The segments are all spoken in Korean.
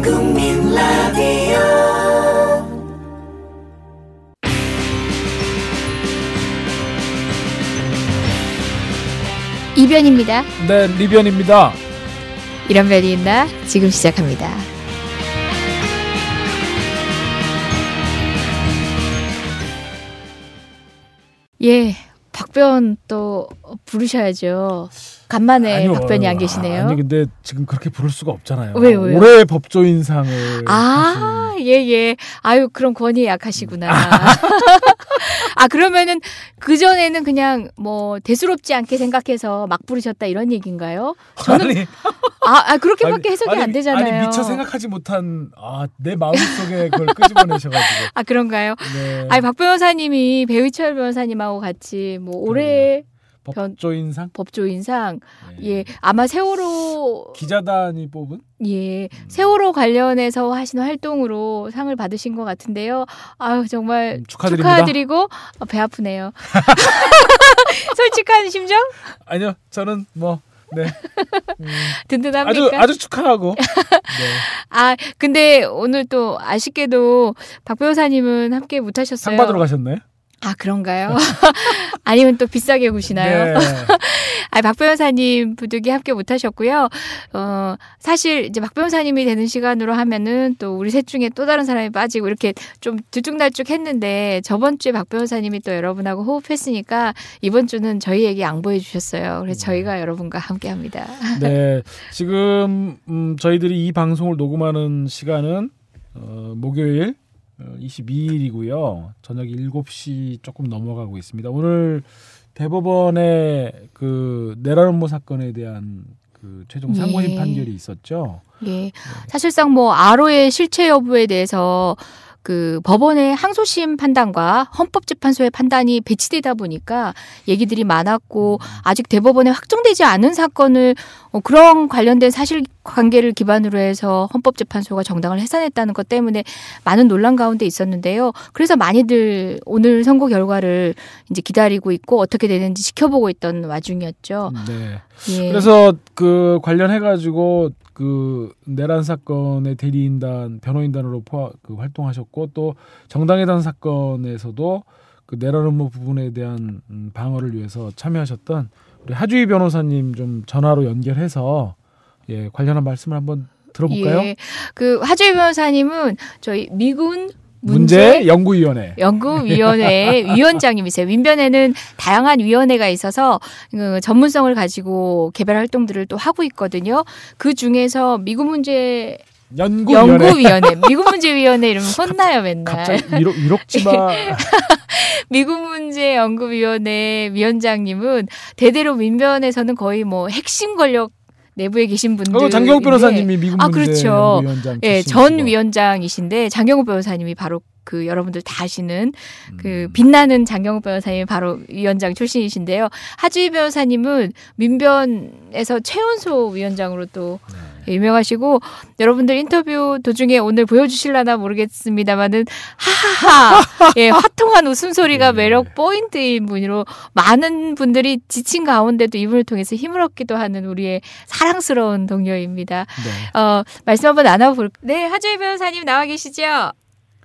국민 라디오 이변입니다. 네, 리변입니다. 이런 변이 있나? 지금 시작합니다. 예, 박변 또 부르셔야죠. 간만에 아니요, 박변이 안 계시네요. 아니 근데 지금 그렇게 부를 수가 없잖아요. 왜요? 올해 법조인상을 예. 아유, 그런 권위에 약하시구나. 그러면은 그전에는 그냥 뭐 대수롭지 않게 생각해서 막 부르셨다 이런 얘기인가요? 저는 그렇게밖에 해석이 안 되잖아요. 아니 미처 생각하지 못한 내 마음속에 그걸 끄집어내셔가지고. 그런가요? 네. 박 변호사님이 배의철 변호사님하고 같이 뭐 올해 법조인상 네. 예, 아마 세월호 기자단이 뽑은 세월호 관련해서 하신 활동으로 상을 받으신 것 같은데요. 아유, 정말 축하드리고 배 아프네요. 솔직한 심정? 아니요, 저는 든든합니까? 아주 축하하고. 네. 근데 오늘 또 아쉽게도 박 변호사님은 함께 못하셨어요. 상 받으러 가셨나요? 그런가요? 아니면 또 비싸게 구시나요? 네. 박 변호사님 부득이 함께 못하셨고요. 사실 이제 박 변호사님이 되는 시간으로 하면은 또 우리 셋 중에 또 다른 사람이 빠지고 이렇게 좀 들쭉날쭉 했는데 저번 주에 박 변호사님이 또 여러분하고 호흡했으니까 이번 주는 저희에게 양보해 주셨어요. 그래서 저희가 여러분과 함께 합니다. 네. 지금 저희들이 이 방송을 녹음하는 시간은 목요일 22일이고요. 저녁 7시 조금 넘어가고 있습니다. 오늘 대법원의 그 내란음모 사건에 대한 그 최종 상고심 판결이 있었죠. 예. 사실상 아로의 실체 여부에 대해서 그 법원의 항소심 판단과 헌법재판소의 판단이 배치되다 보니까 얘기들이 많았고 아직 대법원에 확정되지 않은 사건을 그런 관련된 사실관계를 기반으로 해서 헌법재판소가 정당을 해산했다는 것 때문에 많은 논란 가운데 있었는데요. 그래서 많이들 오늘 선고 결과를 이제 기다리고 있고 어떻게 되는지 지켜보고 있던 와중이었죠. 네. 예. 그래서 그 관련해가지고 그 내란 사건의 대리인단, 변호인단으로 활동하셨고 또 정당회담 사건에서도 그 내란 음모 부분에 대한 방어를 위해서 참여하셨던 우리 하주희 변호사님 좀 전화로 연결해서 관련한 말씀을 한번 들어볼까요? 예. 그 하주희 변호사님은 저희 미군 문제연구위원회 위원장님이세요. 민변에는 다양한 위원회가 있어서 전문성을 가지고 개별 활동들을 또 하고 있거든요. 그 중에서 미군 문제 연구위원회, 미군 문제위원회 이러면 혼나요 맨날. 갑자기 이렇지 마. 미군 문제 연구위원회 위원장님은 대대로 민변에서는 거의 핵심 권력 내부에 계신 분들. 장경욱 변호사님이 미군 문제 그렇죠. 위원장 예, 전 위원장이신데 장경욱 변호사님이 바로 그 여러분들 다 아시는 그 빛나는 장경욱 변호사님이 바로 위원장 출신이신데요. 하주희 변호사님은 민변에서 최연소 위원장으로 또 유명하시고 여러분들 인터뷰 도중에 오늘 보여주실라나 모르겠습니다만은 하하하 화통한 웃음소리가 매력 포인트인 분으로 많은 분들이 지친 가운데도 이분을 통해서 힘을 얻기도 하는 우리의 사랑스러운 동료입니다. 네. 말씀 한번 나눠볼까요? 네, 하주희 변호사님 나와 계시죠?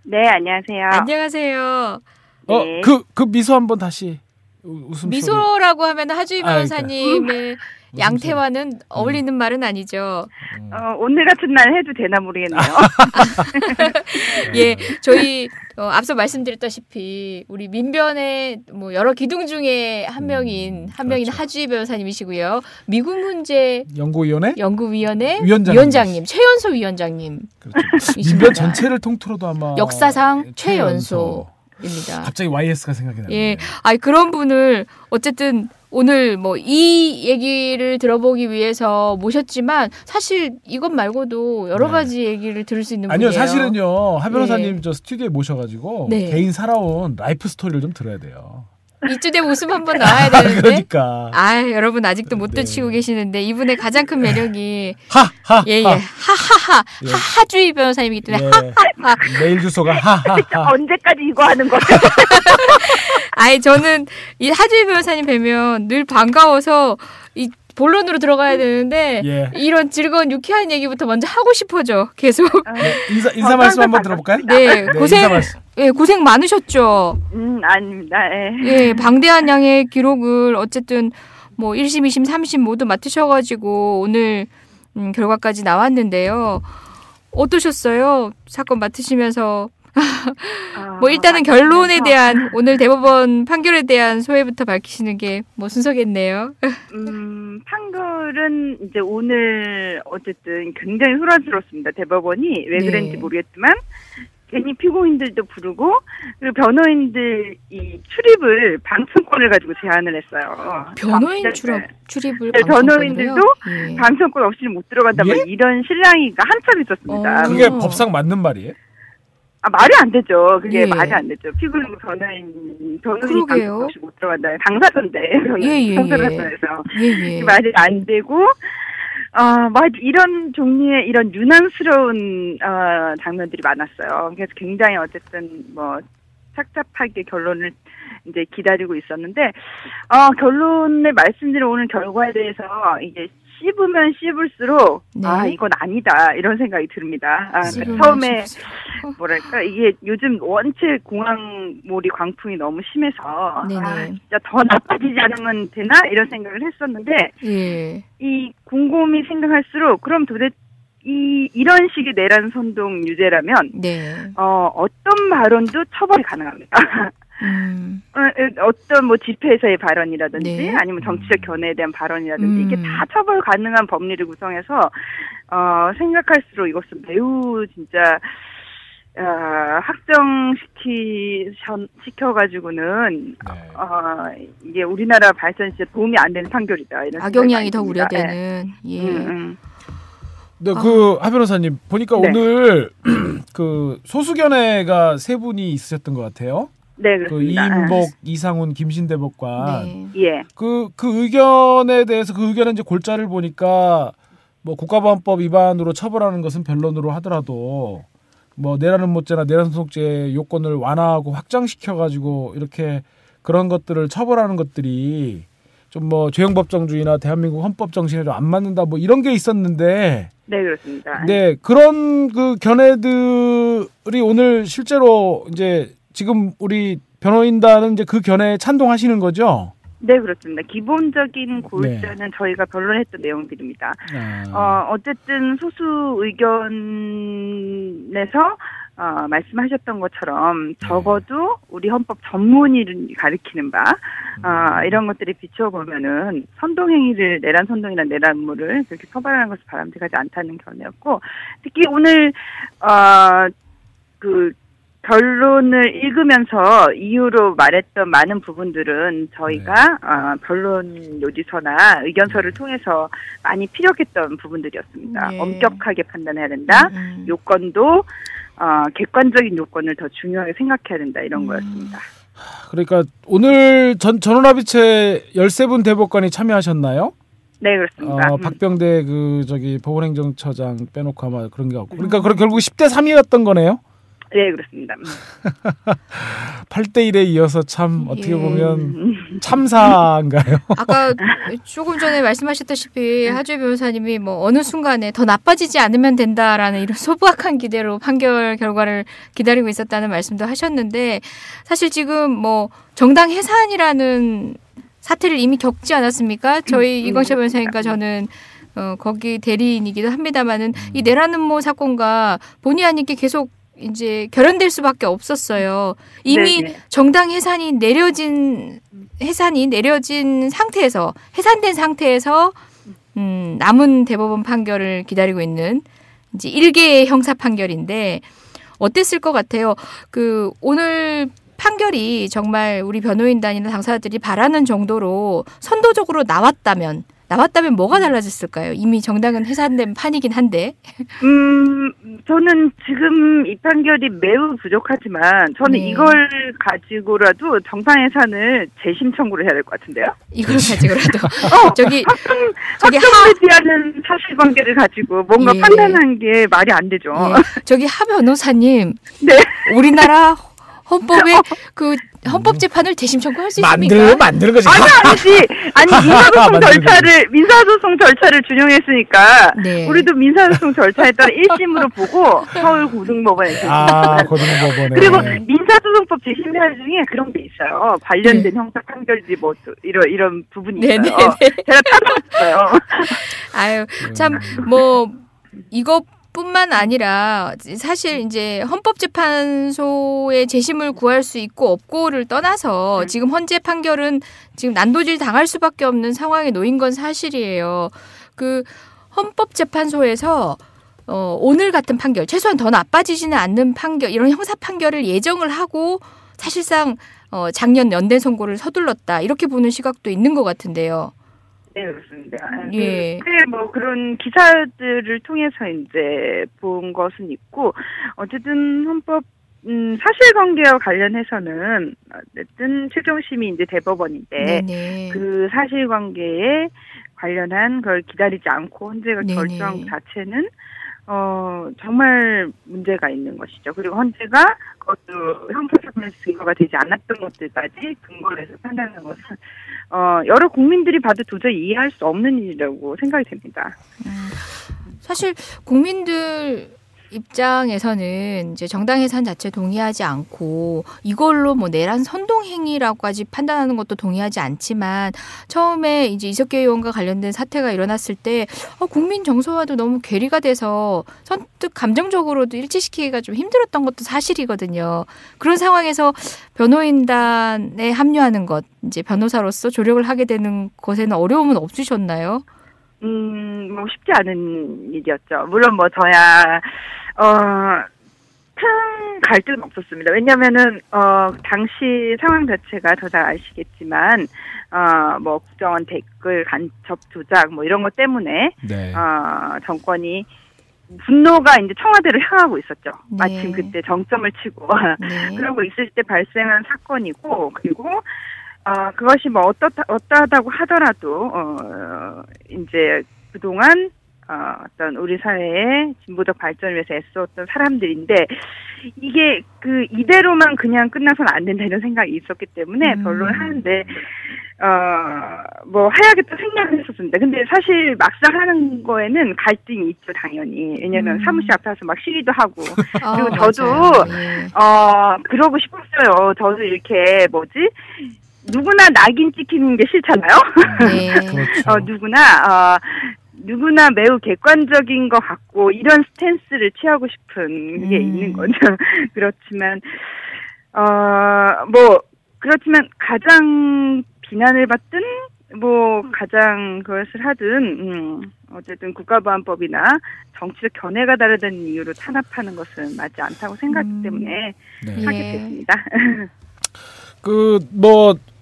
네, 안녕하세요. 안녕하세요. 네. 그 미소 한번 다시 웃음소리. 미소라고 하면 하주희 변호사님의 양태와는 어울리는 말은 아니죠. 오늘 같은 날 해도 되나 모르겠네요. 예, 저희 앞서 말씀드렸다시피 우리 민변의 여러 기둥 중에 한 명인 그렇죠. 하주희 변호사님이시고요. 미군 문제 연구위원회 위원장님 최연소 위원장님. 그렇죠. 민변 전체를 통틀어도 아마 역사상 최연소입니다. 갑자기 YS가 생각이 나네요. 예, 그런 분을 어쨌든 오늘 이 얘기를 들어보기 위해서 모셨지만 사실 이것 말고도 여러 가지 얘기를 들을 수 있는 분이에요. 아니요, 사실은요. 하 변호사님 저 스튜디오에 모셔가지고 개인 살아온 라이프 스토리를 좀 들어야 돼요. 이쯤에 웃음 한번 나와야 되는데. 그러니까. 여러분 아직도 못 듣시고 계시는데 이분의 가장 큰 매력이 하하하 하주희 변호사님이기 때문에 하하하. 메일 주소가 하하하. 언제까지 이거 하는 거예요? 저는 이 하주희 변호사님 뵈면 늘 반가워서 본론으로 들어가야 되는데 예. 이런 즐거운 유쾌한 얘기부터 먼저 하고 싶어져. 계속. 인사 말씀 한번 들어볼까요? 네, 인사 말씀. 고생 많으셨죠. 아닙니다. 예. 예, 방대한 양의 기록을 어쨌든 뭐 1심, 2심, 3심 모두 맡으셔가지고 오늘 결과까지 나왔는데요. 어떠셨어요? 사건 맡으시면서. 뭐 일단은 결론에 대한 오늘 대법원 판결에 대한 소회부터 밝히시는 게 뭐 순서겠네요. 판결은 이제 오늘 어쨌든 굉장히 소란스럽습니다. 대법원이 왜 그랬는지 모르겠지만 괜히 피고인들도 부르고 그리고 변호인들 이 출입을 방청권을 가지고 제한을 했어요. 변호인 출입을 네, 변호인들도 방청권 없이는 못 들어간다. 뭐 이런 실랑이가 한참 있었습니다. 그게 법상 맞는 말이에요? 말이 안 되죠. 그게 예. 말이 안 되죠. 피고인 변호인이 방청권 없이 못 들어간다. 당사자인데 당사자에서 말이 안 되고. 이런 종류의 이런 유난스러운 장면들이 많았어요. 그래서 굉장히 어쨌든 뭐 착잡하게 결론을 이제 기다리고 있었는데 결론을 말씀드린 오늘 결과에 대해서 이제 씹으면 씹을수록 이건 아니다 이런 생각이 듭니다. 처음에 뭐랄까 이게 요즘 원체 공항몰이 광풍이 너무 심해서 진짜 더 나빠지지 않으면 되나 이런 생각을 했었는데 이 곰곰이 생각할수록 그럼 도대체 이런 식의 내란 선동 유죄라면 어떤 발언도 처벌이 가능합니다. 어떤 뭐 집회에서의 발언이라든지 아니면 정치적 견해에 대한 발언이라든지 이게 다 처벌 가능한 법리를 구성해서 생각할수록 이것은 매우 진짜 확정시켜가지고는 이게 우리나라 발전에 진짜 도움이 안 되는 판결이다. 이런 악영향이 더 우려되는. 네, 하 변호사님 보니까 오늘 그 소수견해가 세 분이 있으셨던 것 같아요. 네, 그렇습니다. 이인복, 이상훈, 김신대 법관. 예. 그 의견에 대해서 그 의견의 이제 골자를 보니까 뭐 국가보안법 위반으로 처벌하는 것은 변론으로 하더라도 뭐 내란 음모죄나 내란 소송죄 요건을 완화하고 확장시켜 가지고 이렇게 그런 것들을 처벌하는 것들이 좀 뭐 죄형법정주의나 대한민국 헌법 정신에 좀 안 맞는다 뭐 이런 게 있었는데. 네, 그렇습니다. 네, 그런 그 견해들이 오늘 실제로 이제 지금 우리 변호인단은 이제 그 견해에 찬동하시는 거죠? 네, 그렇습니다. 기본적인 골자는 저희가 변론했던 내용들입니다. 어쨌든 소수 의견에서 말씀하셨던 것처럼 적어도 우리 헌법 전문의를 가리키는 바 이런 것들이 비춰보면은 선동행위를 내란 선동이나 내란 음모를 그렇게 처벌하는 것이 바람직하지 않다는 견해였고 특히 오늘 그 결론을 읽으면서 이유로 말했던 많은 부분들은 저희가 변론 요지서나 의견서를 통해서 많이 피력했던 부분들이었습니다. 엄격하게 판단해야 된다. 요건도 객관적인 요건을 더 중요하게 생각해야 된다. 이런 거였습니다. 그러니까 오늘 전원합의체 13분 대법관이 참여하셨나요? 네, 그렇습니다. 박병대 법원행정처장 빼놓고 아마 그런 게 없고. 그러니까 결국 10대 3이었던 거네요? 네, 그렇습니다. 8대1에 이어서 참 어떻게 보면 참사인가요? 아까 조금 전에 말씀하셨다시피 하주희 변호사님이 뭐 어느 순간에 더 나빠지지 않으면 된다라는 이런 소박한 기대로 판결 결과를 기다리고 있었다는 말씀도 하셨는데 사실 지금 뭐 정당 해산이라는 사태를 이미 겪지 않았습니까? 저희 이광철 변호사님과 저는 거기 대리인이기도 합니다만은 이 내란 음모 사건과 본의 아니게 계속 이제 결연될 수밖에 없었어요. 이미 정당 해산이 내려진 상태에서 해산된 상태에서 남은 대법원 판결을 기다리고 있는 이제 1개의 형사 판결인데 어땠을 것 같아요? 오늘 판결이 정말 우리 변호인단이나 당사자들이 바라는 정도로 선도적으로 나왔다면 뭐가 달라졌을까요? 이미 정당은 해산된 판이긴 한데. 저는 지금 이 판결이 매우 부족하지만 저는 이걸 가지고라도 정당 해산을 재심 청구를 해야 될 것 같은데요. 이걸 가지고라도 저기 합병되지 사실관계를 가지고 뭔가 판단한 게 말이 안 되죠. 저기 하 변호사님. 네. 우리나라 헌법에 헌법재판을 대심 청구할 수 있습니까? 만드는 거지. 아니지. 아니 민사소송 절차를 준용했으니까 네. 우리도 민사소송 절차에 따라 1심으로 보고 서울 고등법원에 고등법원에. 그리고 민사소송법 제12조 중에 그런 게 있어요. 관련된 형사 판결들이 뭐 이런 부분이 있어요. 제가 찾아봤어요. 아유 참 뭐 이거. 뿐만 아니라 사실 이제 헌법재판소의 재심을 구할 수 있고 없고를 떠나서 지금 헌재 판결은 지금 난도질 당할 수밖에 없는 상황에 놓인 건 사실이에요. 그 헌법재판소에서 오늘 같은 판결, 최소한 더 나빠지지는 않는 판결, 이런 형사 판결을 예정을 하고 사실상 작년 연대 선고를 서둘렀다 이렇게 보는 시각도 있는 것 같은데요. 네, 그렇습니다. 예. 뭐 그런 기사들을 통해서 이제 본 것은 있고, 어쨌든 헌법, 사실관계와 관련해서는, 어쨌든 최종심이 이제 대법원인데, 네네. 그 사실관계에 관련한 걸 기다리지 않고 헌재가 네네. 결정한 것 자체는, 정말 문제가 있는 것이죠. 그리고 헌재가 그것도 형사사건에서 증거가 되지 않았던 것들까지 근거를 해서 판단하는 것은 여러 국민들이 봐도 도저히 이해할 수 없는 일이라고 생각이 됩니다. 사실 국민들 입장에서는 이제 정당 해산 자체 동의하지 않고 이걸로 뭐 내란 선동 행위라고까지 판단하는 것도 동의하지 않지만 처음에 이제 이석기 의원과 관련된 사태가 일어났을 때 국민 정서와도 너무 괴리가 돼서 선뜻 감정적으로도 일치시키기가 좀 힘들었던 것도 사실이거든요. 그런 상황에서 변호인단에 합류하는 것, 이제 변호사로서 조력을 하게 되는 것에는 어려움은 없으셨나요? 뭐 쉽지 않은 일이었죠. 물론 뭐 저야 큰 갈등은 없었습니다. 왜냐면은 당시 상황 자체가 더 잘 아시겠지만 뭐 국정원 댓글 간첩 조작 뭐 이런 것 때문에 네. 정권이 분노가 이제 청와대로 향하고 있었죠. 네. 마침 그때 정점을 치고 네. 그러고 있을 때 발생한 사건이고, 그리고 그것이 뭐 어떠하다고 하더라도 이제 그동안 어떤 우리 사회의 진보적 발전을 위해서 애써왔던 사람들인데, 이게 그 이대로만 그냥 끝나서는 안 된다 이런 생각이 있었기 때문에 변론을 하는데 뭐 하야겠다 생각을 했었습니다. 근데 사실 막상 하는 거에는 갈등이 있죠, 당연히. 왜냐면 사무실 앞에 와서 막 시위도 하고. 그리고 저도 네. 그러고 싶었어요. 저도 이렇게 누구나 낙인 찍히는 게 싫잖아요. 네. 그렇죠. 누구나 매우 객관적인 것 같고 이런 스탠스를 취하고 싶은 게 있는 거죠. 그렇지만 그렇지만 가장 비난을 받든 가장 그것을 하든 어쨌든 국가보안법이나 정치적 견해가 다르다는 이유로 탄압하는 것은 맞지 않다고 생각하기 때문에 네. 하게 됐습니다.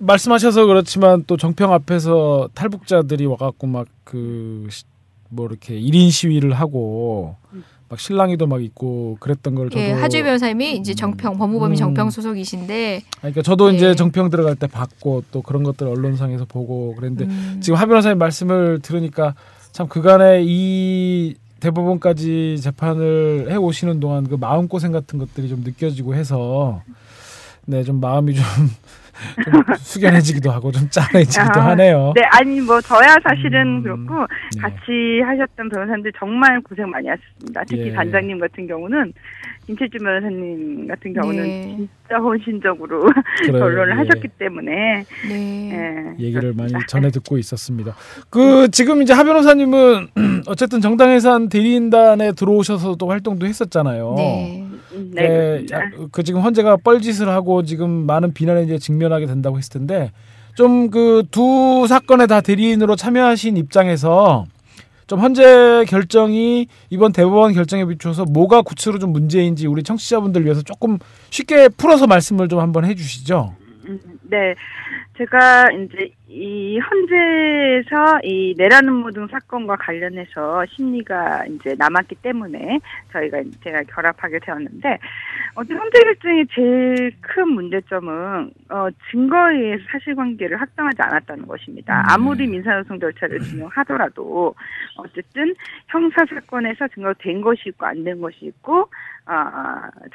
말씀하셔서 그렇지만 또 정평 앞에서 탈북자들이 와갖고 이렇게 1인 시위를 하고 막 신랑이도 막 있고 그랬던 걸 저도. 예, 하주희 변호사님이 이제 법무법인 정평 소속이신데. 그러니까 저도 네. 이제 정평 들어갈 때 봤고 또 그런 것들 언론상에서 보고 그랬는데 지금 하 변호사님 말씀을 들으니까 참 그간에 이 대법원까지 재판을 해 오시는 동안 그 마음고생 같은 것들이 좀 느껴지고 해서 네, 좀 마음이 좀 숙연해지기도 하고 좀 짠해지기도 하네요. 네, 저야 사실은 그렇고 네. 같이 하셨던 변호사님들 정말 고생 많이 하셨습니다. 특히 예. 단장님 같은 경우는, 김철주 변호사님 같은 경우는 네. 진짜 헌신적으로 변론을 예. 하셨기 때문에 네. 얘기를 그렇습니다. 많이 전해 듣고 있었습니다. 지금 이제 하 변호사님은 어쨌든 정당 해산 대리인단에 들어오셔서도 활동도 했었잖아요. 네. 네, 지금 헌재가 뻘짓을 하고 지금 많은 비난에 이제 직면하게 된다고 했을 텐데 좀 두 사건에 다 대리인으로 참여하신 입장에서 좀 헌재 결정이 이번 대법원 결정에 비추어서 뭐가 구체로 좀 문제인지 우리 청취자분들 위해서 조금 쉽게 풀어서 말씀을 좀 한번 해주시죠. 네, 제가 이제 이 현재에서 이 내란 음모 등 사건과 관련해서 심리가 이제 남았기 때문에 제가 결합하게 되었는데 현재 결정의 제일 큰 문제점은 증거에 의해서 사실관계를 확정하지 않았다는 것입니다. 아무리 민사소송 절차를 진행하더라도 어쨌든 형사 사건에서 증거가 된 것이 있고 안 된 것이 있고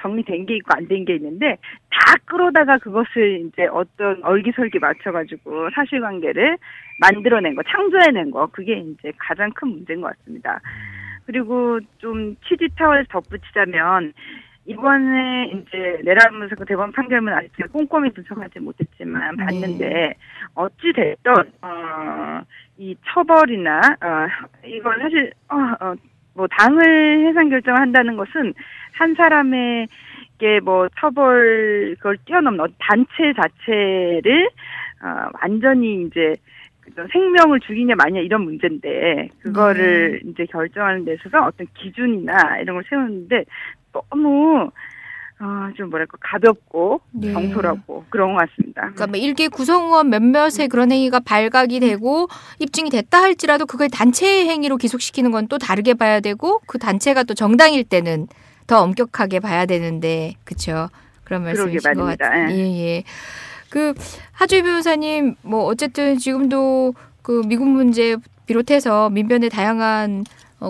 정리된 게 있고 안 된 게 있는데 다 끌어다가 그것을 이제 어떤 얼기설기 맞춰가지고 사실관계를 만들어낸 거, 창조해낸 거, 그게 이제 가장 큰 문제인 것 같습니다. 그리고 좀 취지 차원에서 덧붙이자면 이번에 이제 내란 음모 사건 대법원 판결문 아직 제가 꼼꼼히 분석하지 못했지만 봤는데 어찌 됐든 이 처벌이나 이건 사실 뭐 당을 해산 결정한다는 것은 한 사람에게 뭐 처벌 그걸 뛰어넘는 단체 자체를 완전히 이제 생명을 죽이냐 마냐 이런 문제인데 그거를 이제 결정하는 데 있어서 어떤 기준이나 이런 걸 세우는데 너무 좀 뭐랄까 가볍고 경솔하고 그런 것 같습니다. 그러니까 뭐 일개 구성원 몇몇의 그런 행위가 발각이 되고 입증이 됐다 할지라도 그걸 단체 행위로 기속시키는 건 또 다르게 봐야 되고 그 단체가 또 정당일 때는 더 엄격하게 봐야 되는데 그렇죠. 그런 말씀이신 것 같아요. 예. 그 하주희 변호사님 뭐 어쨌든 지금도 그 미국 문제 비롯해서 민변의 다양한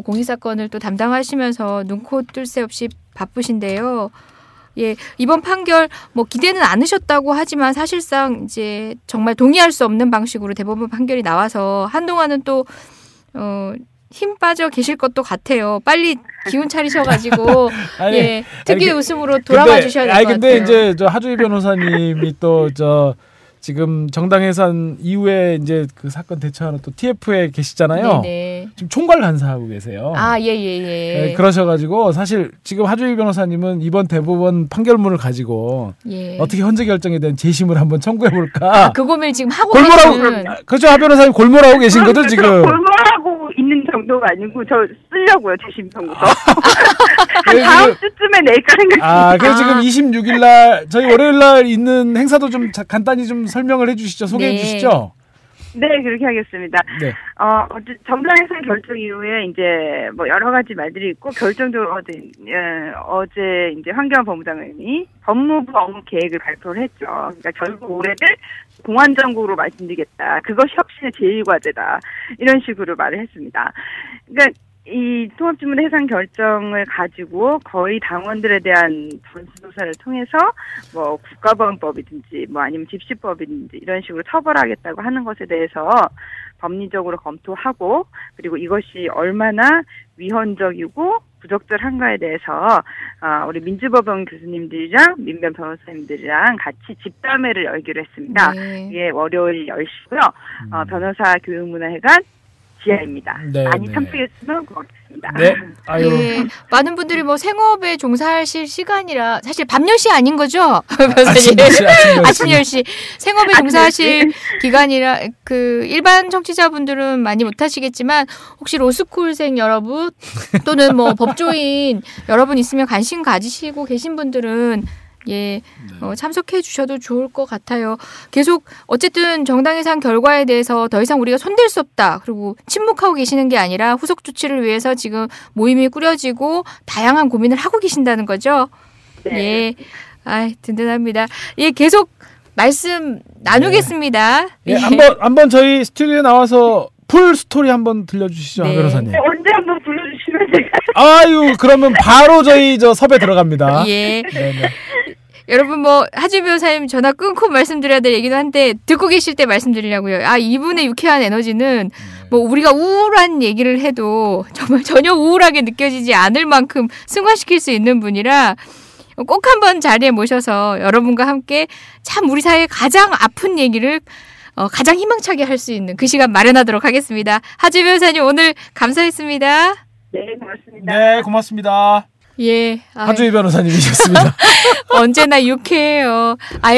공익 사건을 또 담당하시면서 눈코 뜰 새 없이 바쁘신데요. 예, 이번 판결 뭐 기대는 않으셨다고 하지만 사실상 이제 정말 동의할 수 없는 방식으로 대법원 판결이 나와서 한동안은 또 힘 빠져 계실 것도 같아요. 빨리 기운 차리셔가지고 특유의 웃음으로 돌아와 주셔야 될 것 같아요. 근데 이제 저 하주희 변호사님이 또 지금 정당 해산 이후에 이제 그 사건 대처하는 또 TF에 계시잖아요. 네네. 지금 총괄 간사하고 계세요. 예. 그러셔가지고 사실 지금 하주희 변호사님은 이번 대법원 판결문을 가지고 어떻게 헌재 결정에 대한 재심을 한번 청구해볼까. 그 고민을 지금 하고 계시는. 그렇죠. 하 변호사님 골몰하고 계신 거죠 지금. 골몰하고 있는 정도가 아니고 저 쓰려고요 재심 청구서. 한 다음 주쯤에 낼까 생각합니다. 그래서 지금 26일 날 저희 월요일 날 있는 행사도 좀 간단히 좀 설명을 해주시죠. 소개해 주시죠. 네, 그렇게 하겠습니다. 네. 정당 해산 결정 이후에 이제 뭐 여러 가지 말들이 있고 결정적으로 어제 이제 황교안 법무장관이 법무부 업무 계획을 발표를 했죠. 그러니까 결국 올해를 공안정국으로 말씀드리겠다. 그것이 혁신의 제1과제다. 이런 식으로 말을 했습니다. 그러니까 이 통합주문 해산 결정을 가지고 거의 당원들에 대한 전수조사를 통해서 뭐 국가보안법이든지 뭐 아니면 집시법이든지 이런 식으로 처벌하겠다고 하는 것에 대해서 법리적으로 검토하고 그리고 이것이 얼마나 위헌적이고 부적절한가에 대해서 우리 민주법원 교수님들이랑 민변 변호사님들이랑 같이 집담회를 열기로 했습니다. 이게 월요일 10시고요. 변호사 교육문화회관 지하입니다. 많이 참석했으면 고맙겠습니다. 네. 많은 분들이 뭐 생업에 종사하실 시간이라 사실 밤 10시 아닌 거죠? 아침 10시. 생업에 종사하실 기간이라 그 일반 청취자분들은 많이 못 하시겠지만 혹시 로스쿨생 여러분 또는 뭐 법조인 여러분 있으면 관심 가지시고 계신 분들은 참석해 주셔도 좋을 것 같아요. 계속 어쨌든 정당 해산 결과에 대해서 더 이상 우리가 손댈 수 없다. 그리고 침묵하고 계시는 게 아니라 후속 조치를 위해서 지금 모임이 꾸려지고 다양한 고민을 하고 계신다는 거죠. 네. 든든합니다. 계속 말씀 나누겠습니다. 한번 저희 스튜디오에 나와서 풀 스토리 한번 들려주시죠, 하 변호사님. 언제 한번 불러주시면 제가. 그러면 바로 저희 섭외 들어갑니다. 여러분 뭐 하주희 변호사님 전화 끊고 말씀드려야 될 얘기도 한데 듣고 계실 때 말씀드리려고요. 이분의 유쾌한 에너지는 뭐 우리가 우울한 얘기를 해도 정말 전혀 우울하게 느껴지지 않을 만큼 승화시킬 수 있는 분이라 꼭 한번 자리에 모셔서 여러분과 함께 참 우리 사회의 가장 아픈 얘기를 가장 희망차게 할 수 있는 그 시간 마련하도록 하겠습니다. 하주희 변호사님 오늘 감사했습니다. 네, 고맙습니다. 네, 고맙습니다. 하주희 변호사님이셨습니다. 언제나 유쾌해요.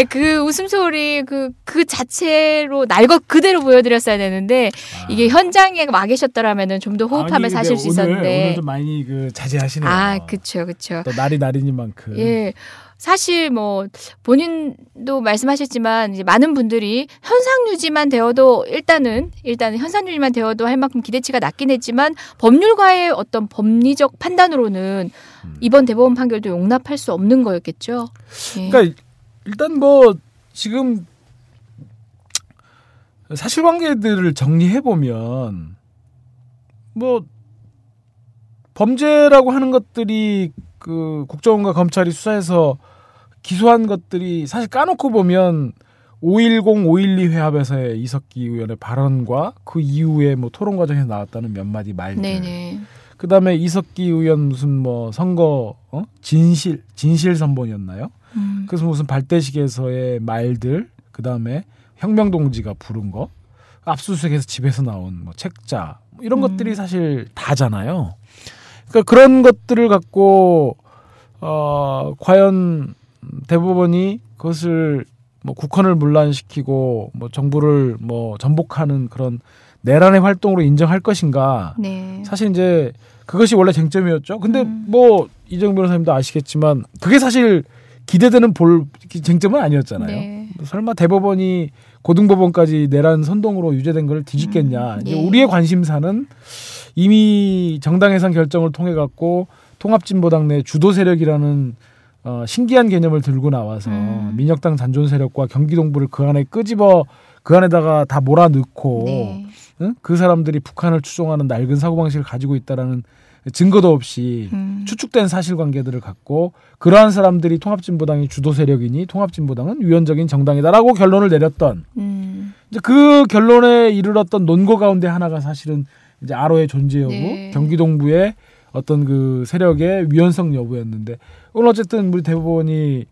그 웃음소리 그 자체로 날 것 그대로 보여드렸어야 되는데 이게 현장에 와 계셨더라면은 좀 더 호흡하면서 하실 수 있었는데 오늘 좀 많이 자제하시네요. 그쵸. 또 날이 날이니만큼. 사실 뭐 본인도 말씀하셨지만 이제 많은 분들이 현상 유지만 되어도 일단은 현상 유지만 되어도 할 만큼 기대치가 낮긴 했지만 법률가의 어떤 법리적 판단으로는 이번 대법원 판결도 용납할 수 없는 거였겠죠. 예. 그러니까 일단 뭐 지금 사실관계들을 정리해 보면 뭐 범죄라고 하는 것들이 그 국정원과 검찰이 수사해서 기소한 것들이 사실 까놓고 보면 510, 512 회합에서의 이석기 의원의 발언과 그 이후에 뭐 토론 과정에서 나왔다는 몇 마디 말들. 네네. 그다음에 이석기 의원 무슨 뭐 선거 진실 선본이었나요? 그래서 무슨 발대식에서의 말들, 그다음에 혁명동지가 부른 거, 압수수색에서 집에서 나온 뭐 책자 이런 것들이 사실 다잖아요. 그러니까 그런 것들을 갖고 과연 대법원이 그것을 뭐 국헌을 문란시키고 뭐 정부를 뭐 전복하는 그런 내란의 활동으로 인정할 것인가? 네. 사실 이제 그것이 원래 쟁점이었죠. 근데 뭐 이정 변호사님도 아시겠지만 그게 사실 기대되는 쟁점은 아니었잖아요. 네. 설마 대법원이 고등법원까지 내란 선동으로 유죄된 걸 뒤집겠냐. 이제 예. 우리의 관심사는 이미 정당 해산 결정을 통해 갖고 통합진보당 내 주도 세력이라는 신기한 개념을 들고 나와서 민혁당 잔존 세력과 경기동부를 그 안에 끄집어 그 안에다가 다 몰아넣고 네. 그 사람들이 북한을 추종하는 낡은 사고방식을 가지고 있다라는 증거도 없이 추측된 사실관계들을 갖고 그러한 사람들이 통합진보당이 주도 세력이니 통합진보당은 유연적인 정당이다라고 결론을 내렸던 이제 그 결론에 이르렀던 논거 가운데 하나가 사실은 이제 아로의 존재 여부, 네. 경기동부의 어떤 그 세력의 위헌성 여부였는데 오늘 어쨌든 우리 대법원이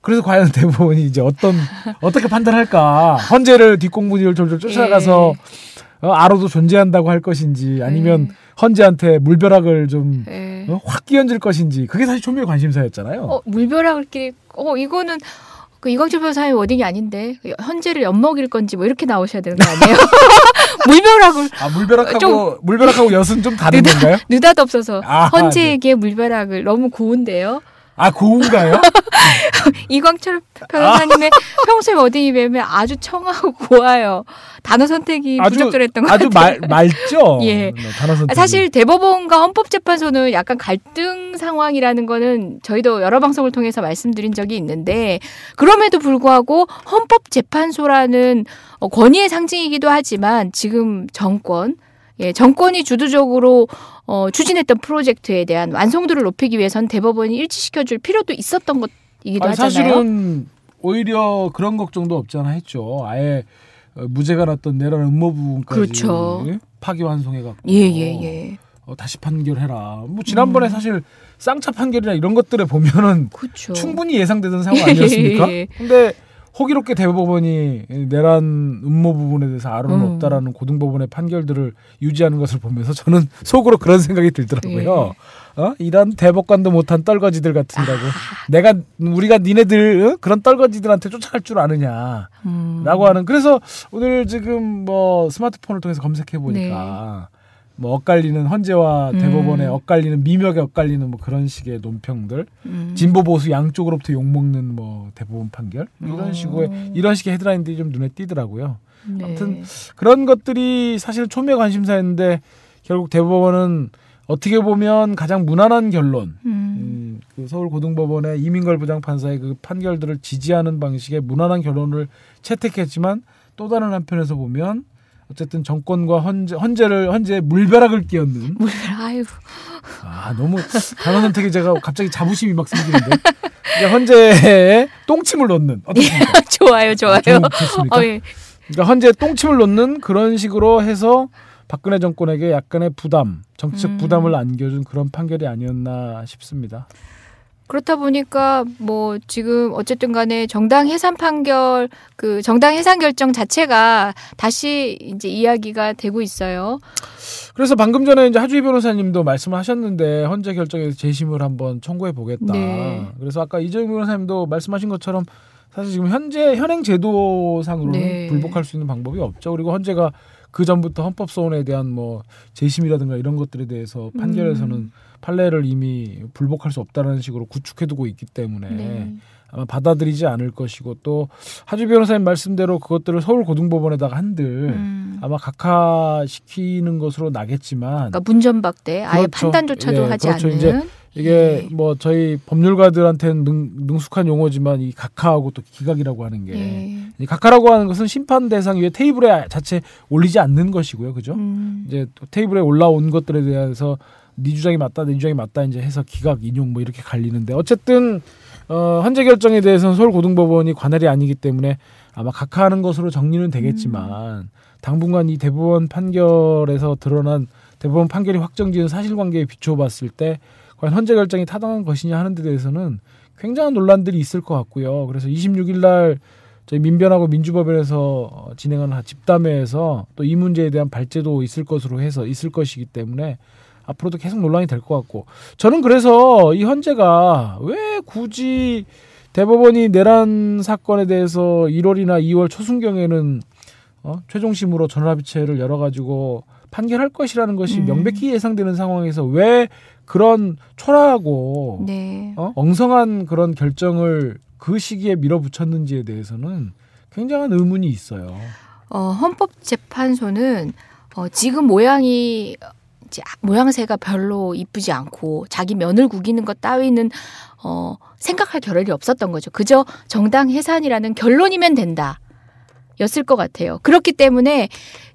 그래서 과연 대법원이 이제 어떻게 판단할까? 헌재를 뒷공문을 졸졸 쫓아가서 아로도 존재한다고 할 것인지 아니면 헌재한테 물벼락을 좀 확 끼얹을 것인지 그게 사실 초미의 관심사였잖아요. 물벼락을 이거는 그 이광철 변호사의 워딩이 아닌데 헌재를 엿먹일 건지 뭐 이렇게 나오셔야 되는 거 아니에요? 물벼락을 물벼락하고 엿은 좀 다른 건가요? 느닷없어서 헌재에게 네. 물벼락을 너무 고운데요. 고운가요? 이광철 변호사님의 평소에 워딩이 매매 아주 청하고 고와요. 단어 선택이 부적절했던 것 같아요. 아주 맑죠? 예. 단어 선택이. 사실 대법원과 헌법재판소는 약간 갈등 상황이라는 거는 저희도 여러 방송을 통해서 말씀드린 적이 있는데 그럼에도 불구하고 헌법재판소라는 권위의 상징이기도 하지만 지금 정권이 주도적으로 추진했던 프로젝트에 대한 완성도를 높이기 위해서는 대법원이 일치시켜줄 필요도 있었던 것이기도 하잖아요. 사실은 오히려 그런 걱정도 없지 않아 했죠. 아예 무죄가 났던 내란 음모 부분까지 그렇죠. 파기환송해갖고 예. 다시 판결해라. 뭐 지난번에 사실 쌍차 판결이나 이런 것들에 보면은 그렇죠. 충분히 예상되던 상황 아니었습니까? 근데 호기롭게 대법원이 내란 음모 부분에 대해서 아로는 없다라는 고등법원의 판결들을 유지하는 것을 보면서 저는 속으로 그런 생각이 들더라고요. 이런 대법관도 못한 떨거지들 같으라고. 우리가 니네들 그런 떨거지들한테 쫓아갈 줄 아느냐라고 하는. 그래서 오늘 지금 뭐 스마트폰을 통해서 검색해 보니까 뭐 엇갈리는 헌재와 대법원에 엇갈리는 미묘하게 엇갈리는 뭐 그런 식의 논평들, 진보 보수 양쪽으로부터 욕 먹는 뭐 대법원 판결 이런 식의 헤드라인들이 좀 눈에 띄더라고요. 네. 아무튼 그런 것들이 사실 초미의 관심사였는데 결국 대법원은 어떻게 보면 가장 무난한 결론, 그 서울고등법원의 이민걸 부장판사의 그 판결들을 지지하는 방식의 무난한 결론을 채택했지만 또 다른 한편에서 보면. 어쨌든 정권과 헌재에 물벼락을 끼얹는. 너무 단어 선택이 제가 갑자기 자부심이 막 생기는데. 헌재에 똥침을 놓는. 어떻습니까? 좋아요. 좋습니까? 예. 그러니까 헌재에 똥침을 놓는 그런 식으로 해서 박근혜 정권에게 약간의 정치적 부담을 안겨준 그런 판결이 아니었나 싶습니다. 그렇다 보니까 뭐 지금 어쨌든 간에 정당 해산 판결 정당 해산 결정 자체가 다시 이제 이야기가 되고 있어요. 그래서 방금 전에 이제 하주희 변호사님도 말씀을 하셨는데 헌재 결정에서 재심을 한번 청구해 보겠다. 네. 그래서 아까 이재용 변호사님도 말씀하신 것처럼 사실 지금 현행 제도상으로는 불복할 수 있는 방법이 없죠. 그리고 헌재가 그 전부터 헌법소원에 대한 뭐 재심이라든가 이런 것들에 대해서 판결에서는 판례를 이미 불복할 수 없다라는 식으로 구축해두고 있기 때문에 네. 아마 받아들이지 않을 것이고 또 하주 변호사님 말씀대로 그것들을 서울고등법원에다가 한들 아마 각하시키는 것으로 나겠지만 그러니까 문전박대 아예 그렇죠. 판단조차도 예, 하지 그렇죠. 않는. 이제 이게 네. 뭐 저희 법률가들한테는 능숙한 용어지만 이 각하하고 또 기각이라고 하는 게 네. 이 각하라고 하는 것은 심판 대상 위에 테이블에 자체 올리지 않는 것이고요, 그죠? 이제 또 테이블에 올라온 것들에 대해서 네 주장이 맞다, 내 주장이 맞다 이제 해서 기각, 인용 뭐 이렇게 갈리는데 어쨌든 헌재 결정에 대해서는 서울고등법원이 관할이 아니기 때문에 아마 각하하는 것으로 정리는 되겠지만 당분간 이 대법원 판결에서 드러난 대법원 판결이 확정지은 사실관계에 비춰봤을 때 과연 헌재 결정이 타당한 것이냐 하는 데 대해서는 굉장한 논란들이 있을 것 같고요. 그래서 26일 날 저희 민변하고 민주법원에서 진행하는 집담회에서 또 이 문제에 대한 발제도 있을 것으로 해서 있을 것이기 때문에 앞으로도 계속 논란이 될 것 같고 저는 그래서 이 헌재가 왜 굳이 대법원이 내란 사건에 대해서 1월이나 2월 초순경에는 최종심으로 전원합의체를 열어가지고 판결할 것이라는 것이 명백히 예상되는 상황에서 왜 그런 초라하고 네. 엉성한 그런 결정을 그 시기에 밀어붙였는지에 대해서는 굉장한 의문이 있어요. 헌법재판소는 지금 모양새가 별로 이쁘지 않고 자기 면을 구기는 것 따위는 생각할 겨를이 없었던 거죠. 그저 정당 해산이라는 결론이면 된다 였을 것 같아요. 그렇기 때문에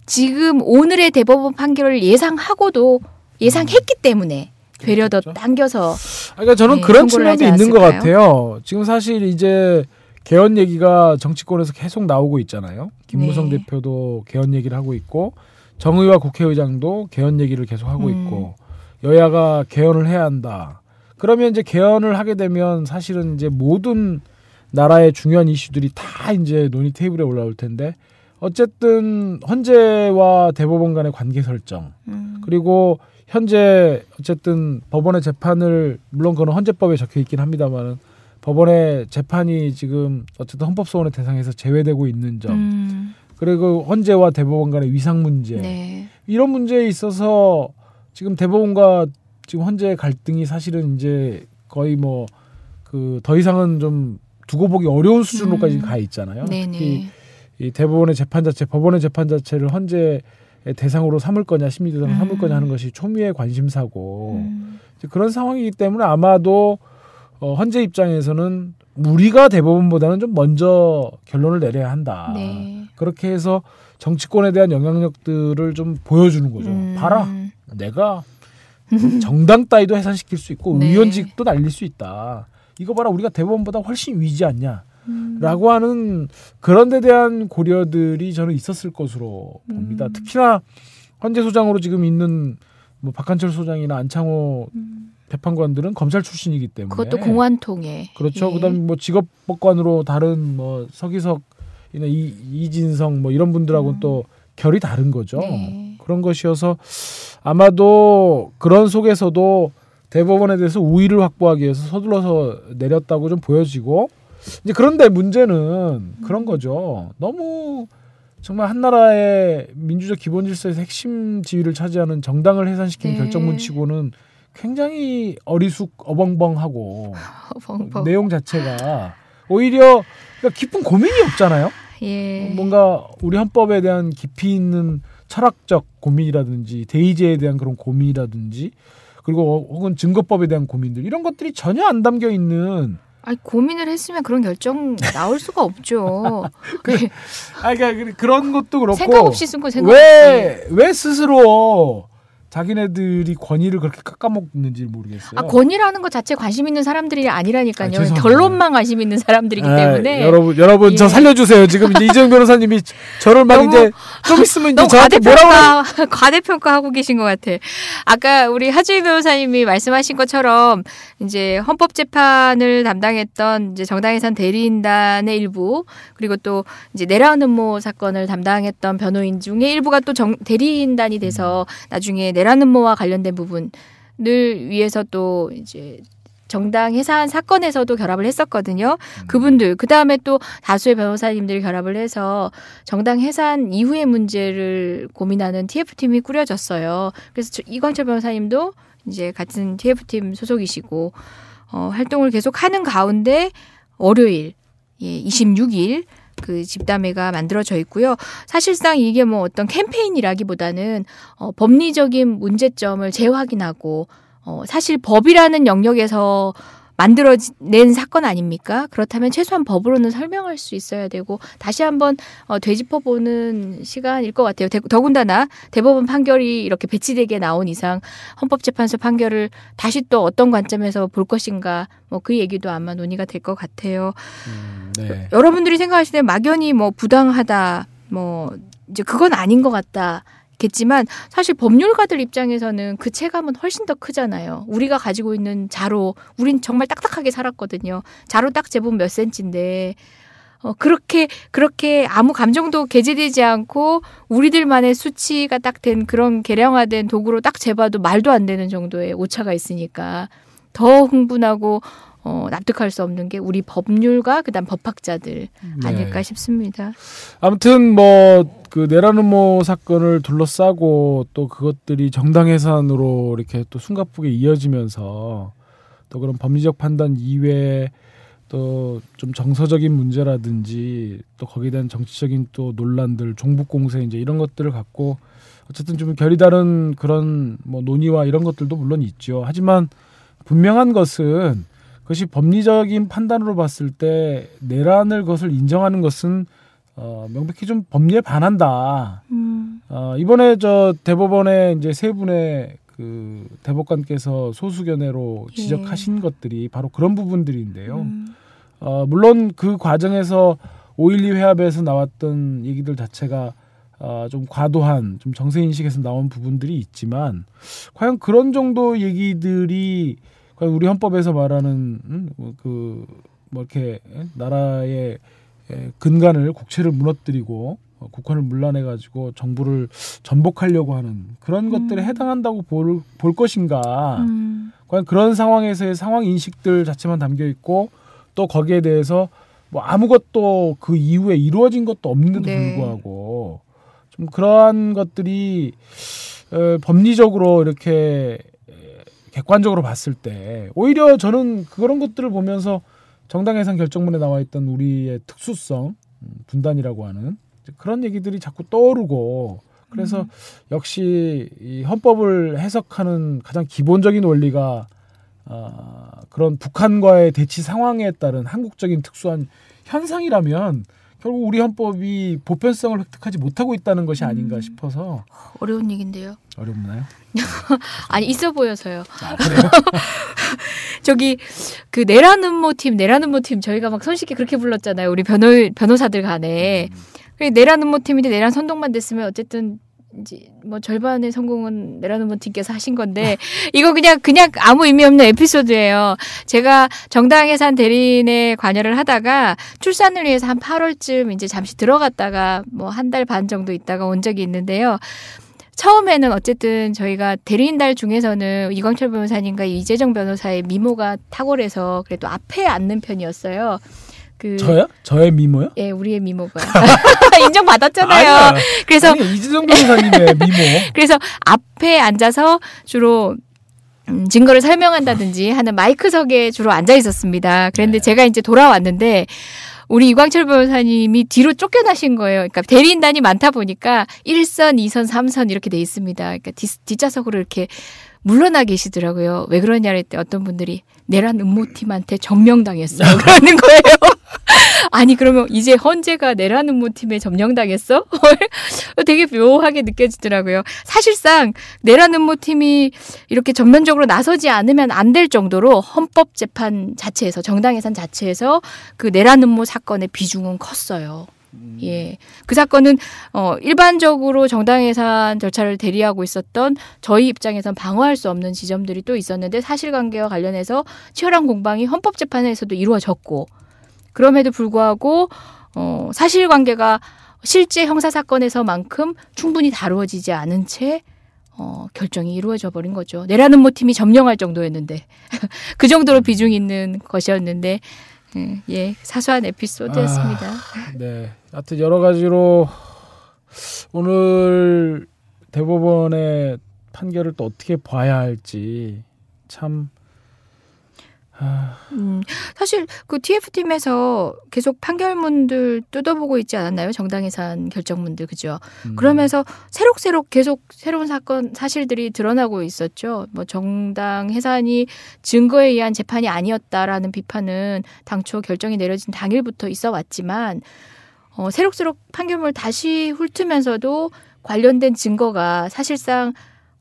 지금 오늘의 대법원 판결을 예상했기 때문에 되려 더 당겨서 그러니까 저는 그런 측면도 있는 것 같아요. 지금 사실 이제 개헌 얘기가 정치권에서 계속 나오고 있잖아요. 김무성 대표도 개헌 얘기를 하고 있고 정의와 국회의장도 개헌 얘기를 계속 하고 있고 여야가 개헌을 해야 한다. 그러면 이제 개헌을 하게 되면 사실은 이제 모든 나라의 중요한 이슈들이 다 이제 논의 테이블에 올라올 텐데 어쨌든 헌재와 대법원 간의 관계 설정 그리고 현재 어쨌든 법원의 재판을 물론 그건 헌재법에 적혀 있긴 합니다만은 법원의 재판이 지금 어쨌든 헌법소원의 대상에서 제외되고 있는 점 그리고 헌재와 대법원 간의 위상 문제 이런 문제에 있어서 지금 대법원과 지금 헌재의 갈등이 사실은 이제 거의 뭐 그 더 이상은 좀 두고 보기 어려운 수준으로까지 가 있잖아요. 특히 이 대법원의 재판 자체, 법원의 재판 자체를 헌재의 대상으로 삼을 거냐, 심리 대상으로 삼을 거냐 하는 것이 초미의 관심사고 그런 상황이기 때문에 아마도 헌재 입장에서는 우리가 대법원보다는 좀 먼저 결론을 내려야 한다. 그렇게 해서 정치권에 대한 영향력들을 좀 보여주는 거죠. 봐라, 내가 정당 따위도 해산시킬 수 있고 의원직도 날릴 수 있다. 이거 봐라, 우리가 대법원보다 훨씬 위지 않냐. 라고 하는 그런 데 대한 고려들이 저는 있었을 것으로 봅니다. 특히나 헌재 소장으로 지금 있는 뭐 박한철 소장이나 안창호 재판관들은 검찰 출신이기 때문에 그것도 공안통에 그렇죠. 그다음에 뭐 직업법관으로 다른 뭐 서기석이나 이진성 뭐 이런 분들하고는 또 결이 다른 거죠. 그런 것이어서 아마도 그런 속에서도 대법원에 대해서 우위를 확보하기 위해서 서둘러서 내렸다고 좀 보여지고 이제 그런데 문제는 그런 거죠. 너무 정말 한 나라의 민주적 기본 질서에서 핵심 지위를 차지하는 정당을 해산시키는 결정문치고는 굉장히 어벙벙하고 내용 자체가 오히려 그러니까 깊은 고민이 없잖아요. 뭔가 우리 헌법에 대한 깊이 있는 철학적 고민이라든지 대의제에 대한 그런 고민이라든지 그리고 혹은 증거법에 대한 고민들 이런 것들이 전혀 안 담겨 있는. 아니 고민을 했으면 그런 결정 나올 수가 없죠. 그러니까 그런 것도 그렇고 생각 없이 쓴 거 생각 없이. 왜 스스로 자기네들이 권위를 그렇게 깎아먹는지 모르겠어요. 권위라는 것 자체 관심 있는 사람들이 아니라니까요. 결론만 관심 있는 사람들이기 때문에. 여러분 저 살려주세요. 지금 이제 이재용 변호사님이 저를 막 이제 좀 있으면 이제 저한테 과대평가하고 계신 것 같아. 아까 우리 하주희 변호사님이 말씀하신 것처럼 이제 헌법재판을 담당했던 이제 정당해산 대리인단의 일부 그리고 또 이제 내란 음모 사건을 담당했던 변호인 중에 일부가 또 대리인단이 돼서 나중에 내란 음모와 관련된 부분을 위해서 또 이제 정당 해산 사건에서도 결합을 했었거든요. 그분들 그다음에 또 다수의 변호사님들이 결합을 해서 정당 해산 이후의 문제를 고민하는 TF팀이 꾸려졌어요. 그래서 이광철 변호사님도 이제 같은 TF팀 소속이시고 활동을 계속하는 가운데 월요일 26일 그 집담회가 만들어져 있고요. 사실상 이게 뭐 어떤 캠페인이라기보다는 법리적인 문제점을 재확인하고 사실 법이라는 영역에서 만들어낸 사건 아닙니까? 그렇다면 최소한 법으로는 설명할 수 있어야 되고 다시 한번 되짚어보는 시간일 것 같아요. 더군다나 대법원 판결이 이렇게 배치되게 나온 이상 헌법재판소 판결을 다시 또 어떤 관점에서 볼 것인가 뭐 그 얘기도 아마 논의가 될 것 같아요. 네. 여러분들이 생각하실 때 막연히 뭐 부당하다 뭐 이제 그건 아닌 것 같다. 겠지만 사실 법률가들 입장에서는 그 체감은 훨씬 더 크잖아요. 우리가 가지고 있는 자로, 우린 정말 딱딱하게 살았거든요. 자로 딱 재보면 몇 센치인데 그렇게 아무 감정도 개재되지 않고 우리들만의 수치가 딱 된 그런 계량화된 도구로 딱 재봐도 말도 안 되는 정도의 오차가 있으니까 더 흥분하고 납득할 수 없는 게 우리 법률가 그다음 법학자들 아닐까 싶습니다. 아무튼 뭐 그 내란음모 사건을 둘러싸고 또 그것들이 정당 해산으로 이렇게 또 숨가쁘게 이어지면서 또 그런 법리적 판단 이외에 또 좀 정서적인 문제라든지 또 거기에 대한 정치적인 또 논란들, 종북 공세 이제 이런 것들을 갖고 어쨌든 좀 결이 다른 그런 뭐 논의와 이런 것들도 물론 있죠. 하지만 분명한 것은 그것이 법리적인 판단으로 봤을 때 내란을 그것을 인정하는 것은 명백히 좀 법리에 반한다. 이번에 저 대법원의 이제 세 분의 그 대법관께서 소수견해로 지적하신 것들이 바로 그런 부분들인데요. 물론 그 과정에서 5.12 회합에서 나왔던 얘기들 자체가 좀 과도한 좀 정세인식에서 나온 부분들이 있지만 과연 그런 정도 얘기들이 과연 우리 헌법에서 말하는 그 뭐 이렇게 나라의 근간을 국채를 무너뜨리고 국권을 문란해가지고 정부를 전복하려고 하는 그런 것들에 해당한다고 볼 것인가? 과연 그런 상황에서의 상황 인식들 자체만 담겨 있고 또 거기에 대해서 뭐 아무것도 그 이후에 이루어진 것도 없는데도 불구하고 좀 그러한 것들이 법리적으로 이렇게 객관적으로 봤을 때 오히려 저는 그런 것들을 보면서 정당 해산 결정문에 나와 있던 우리의 특수성, 분단이라고 하는 그런 얘기들이 자꾸 떠오르고 그래서 역시 이 헌법을 해석하는 가장 기본적인 원리가 그런 북한과의 대치 상황에 따른 한국적인 특수한 현상이라면 결국 우리 헌법이 보편성을 획득하지 못하고 있다는 것이 아닌가 싶어서 어려운 얘기인데요. 어렵나요? 아니 있어 보여서요. 그래요? 저기 그 내란음모 팀 저희가 막 손쉽게 그렇게 불렀잖아요. 우리 변호사들 간에. 내란음모 팀인데 내란 선동만 됐으면 어쨌든 이제 뭐 절반의 성공은 내란음모 팀께서 하신 건데 이거 그냥 아무 의미 없는 에피소드예요. 제가 정당 해산 대리인에 관여를 하다가 출산을 위해서 한 8월쯤 이제 잠시 들어갔다가 뭐 한 달 반 정도 있다가 온 적이 있는데요. 처음에는 어쨌든 저희가 대리인달 중에서는 이광철 변호사님과 이재정 변호사의 미모가 탁월해서 그래도 앞에 앉는 편이었어요. 저요? 저의 미모요? 예, 우리의 미모가 인정받았잖아요. 아니야. 그래서 아니, 이재정 변호사님의 미모. 그래서 앞에 앉아서 주로 증거를 설명한다든지 하는 마이크석에 주로 앉아 있었습니다. 그런데 제가 이제 돌아왔는데 우리 이광철 변호사님이 뒤로 쫓겨나신 거예요. 그러니까 대리인단이 많다 보니까 1선, 2선, 3선 이렇게 돼 있습니다. 그러니까 뒷좌석으로 이렇게 물러나 계시더라고요. 왜 그러냐 했더니 어떤 분들이 내란 음모팀한테 점령당했어요. 그러는 거예요. 아니 그러면 이제 헌재가 내란 음모팀에 점령당했어? 되게 묘하게 느껴지더라고요. 사실상 내란 음모팀이 이렇게 전면적으로 나서지 않으면 안 될 정도로 헌법재판 자체에서 정당해산 자체에서 그 내란 음모 사건의 비중은 컸어요. 예, 그 사건은 일반적으로 정당해산 절차를 대리하고 있었던 저희 입장에선 방어할 수 없는 지점들이 또 있었는데 사실관계와 관련해서 치열한 공방이 헌법재판에서도 이루어졌고 그럼에도 불구하고 사실관계가 실제 형사사건에서만큼 충분히 다루어지지 않은 채 결정이 이루어져 버린 거죠. 내라는 모 팀이 점령할 정도였는데 그 정도로 비중 있는 것이었는데 사소한 에피소드였습니다. 네, 하여튼 여러 가지로 오늘 대법원의 판결을 또 어떻게 봐야 할지 참. 사실 그 TF팀에서 계속 판결문들 뜯어보고 있지 않았나요? 정당 해산 결정문들, 그죠? 그러면서 새록새록 계속 새로운 사실들이 드러나고 있었죠. 뭐 정당 해산이 증거에 의한 재판이 아니었다라는 비판은 당초 결정이 내려진 당일부터 있어 왔지만 새록새록 판결문을 다시 훑으면서도 관련된 증거가 사실상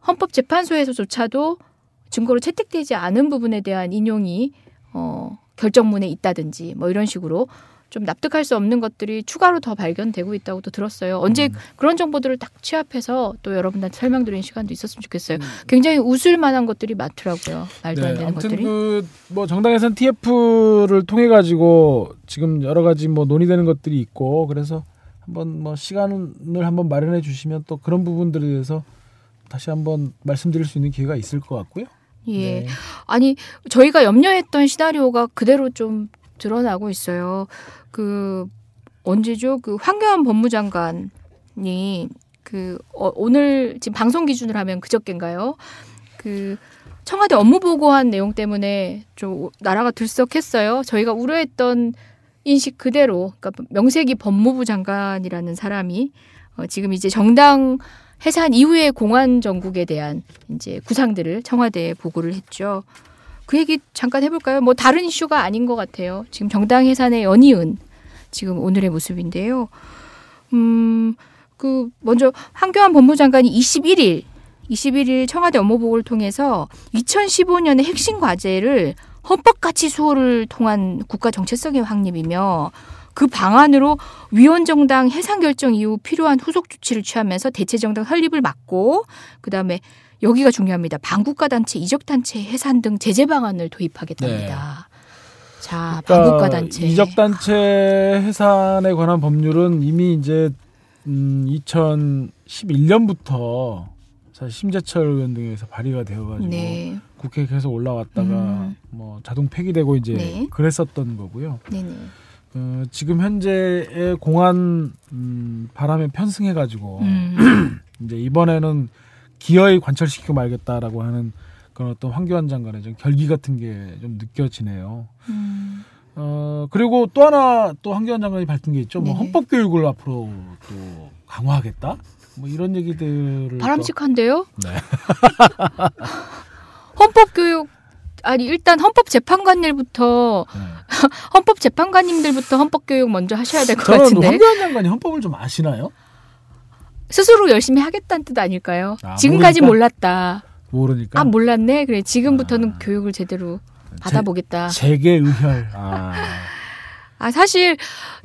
헌법재판소에서조차도 증거로 채택되지 않은 부분에 대한 인용이 결정문에 있다든지 뭐 이런 식으로 좀 납득할 수 없는 것들이 추가로 더 발견되고 있다고도 들었어요. 언제 그런 정보들을 딱 취합해서 또 여러분들한테 설명드리는 시간도 있었으면 좋겠어요. 굉장히 웃을 만한 것들이 많더라고요. 말도 안 되는 아무튼 것들이. 뭐 정당해산 TF를 통해 가지고 지금 여러 가지 뭐 논의되는 것들이 있고 그래서 한번 뭐 시간을 한번 마련해 주시면 또 그런 부분들에 대해서 다시 한번 말씀드릴 수 있는 기회가 있을 것 같고요. 예. 네. 아니, 저희가 염려했던 시나리오가 그대로 좀 드러나고 있어요. 언제죠? 황교안 법무장관이 오늘 지금 방송 기준으로 하면 그저께인가요? 청와대 업무 보고한 내용 때문에 좀 나라가 들썩했어요. 저희가 우려했던 인식 그대로, 그러니까 명세기 법무부 장관이라는 사람이 지금 이제 정당 해산 이후의 공안 정국에 대한 이제 구상들을 청와대에 보고를 했죠. 그 얘기 잠깐 해볼까요? 뭐 다른 이슈가 아닌 것 같아요. 지금 정당 해산에 연이은 지금 오늘의 모습인데요. 먼저 황교안 법무장관이 21일 청와대 업무보고를 통해서 2015년의 핵심 과제를 헌법가치 수호를 통한 국가 정체성의 확립이며 그 방안으로 위원정당 해산 결정 이후 필요한 후속 조치를 취하면서 대체정당 설립을 막고 그다음에 여기가 중요합니다. 반국가단체, 이적단체 해산 등 제재 방안을 도입하겠답니다. 네. 자, 반국가단체. 이적단체 해산에 관한 법률은 이미 이제 2011년부터 사실 심재철 의원 등에서 발의가 되어가지고 네. 국회에 계속 올라왔다가 뭐 자동 폐기되고 이제 네. 그랬었던 거고요. 네네. 지금 현재의 공안 바람에 편승해가지고 이제 이번에는 기어이 관철시키고 말겠다라고 하는 그런 어떤 황교안 장관의 좀 결기 같은 게 좀 느껴지네요. 그리고 또 하나 또 황교안 장관이 밝힌 게 있죠. 뭐 헌법 교육을 앞으로 또 강화하겠다. 뭐 이런 얘기들을 바람직한데요? 네. 헌법 교육 아니 일단 헌법재판관님들부터 헌법재판관님들부터 헌법교육 먼저 하셔야 될 것 같은데. 저는 황교안 장관이 헌법을 좀 아시나요? 스스로 열심히 하겠다는 뜻 아닐까요? 지금까지 몰랐다. 모르니까. 몰랐네. 그래 지금부터는 교육을 제대로 받아보겠다. 재계의혈. 사실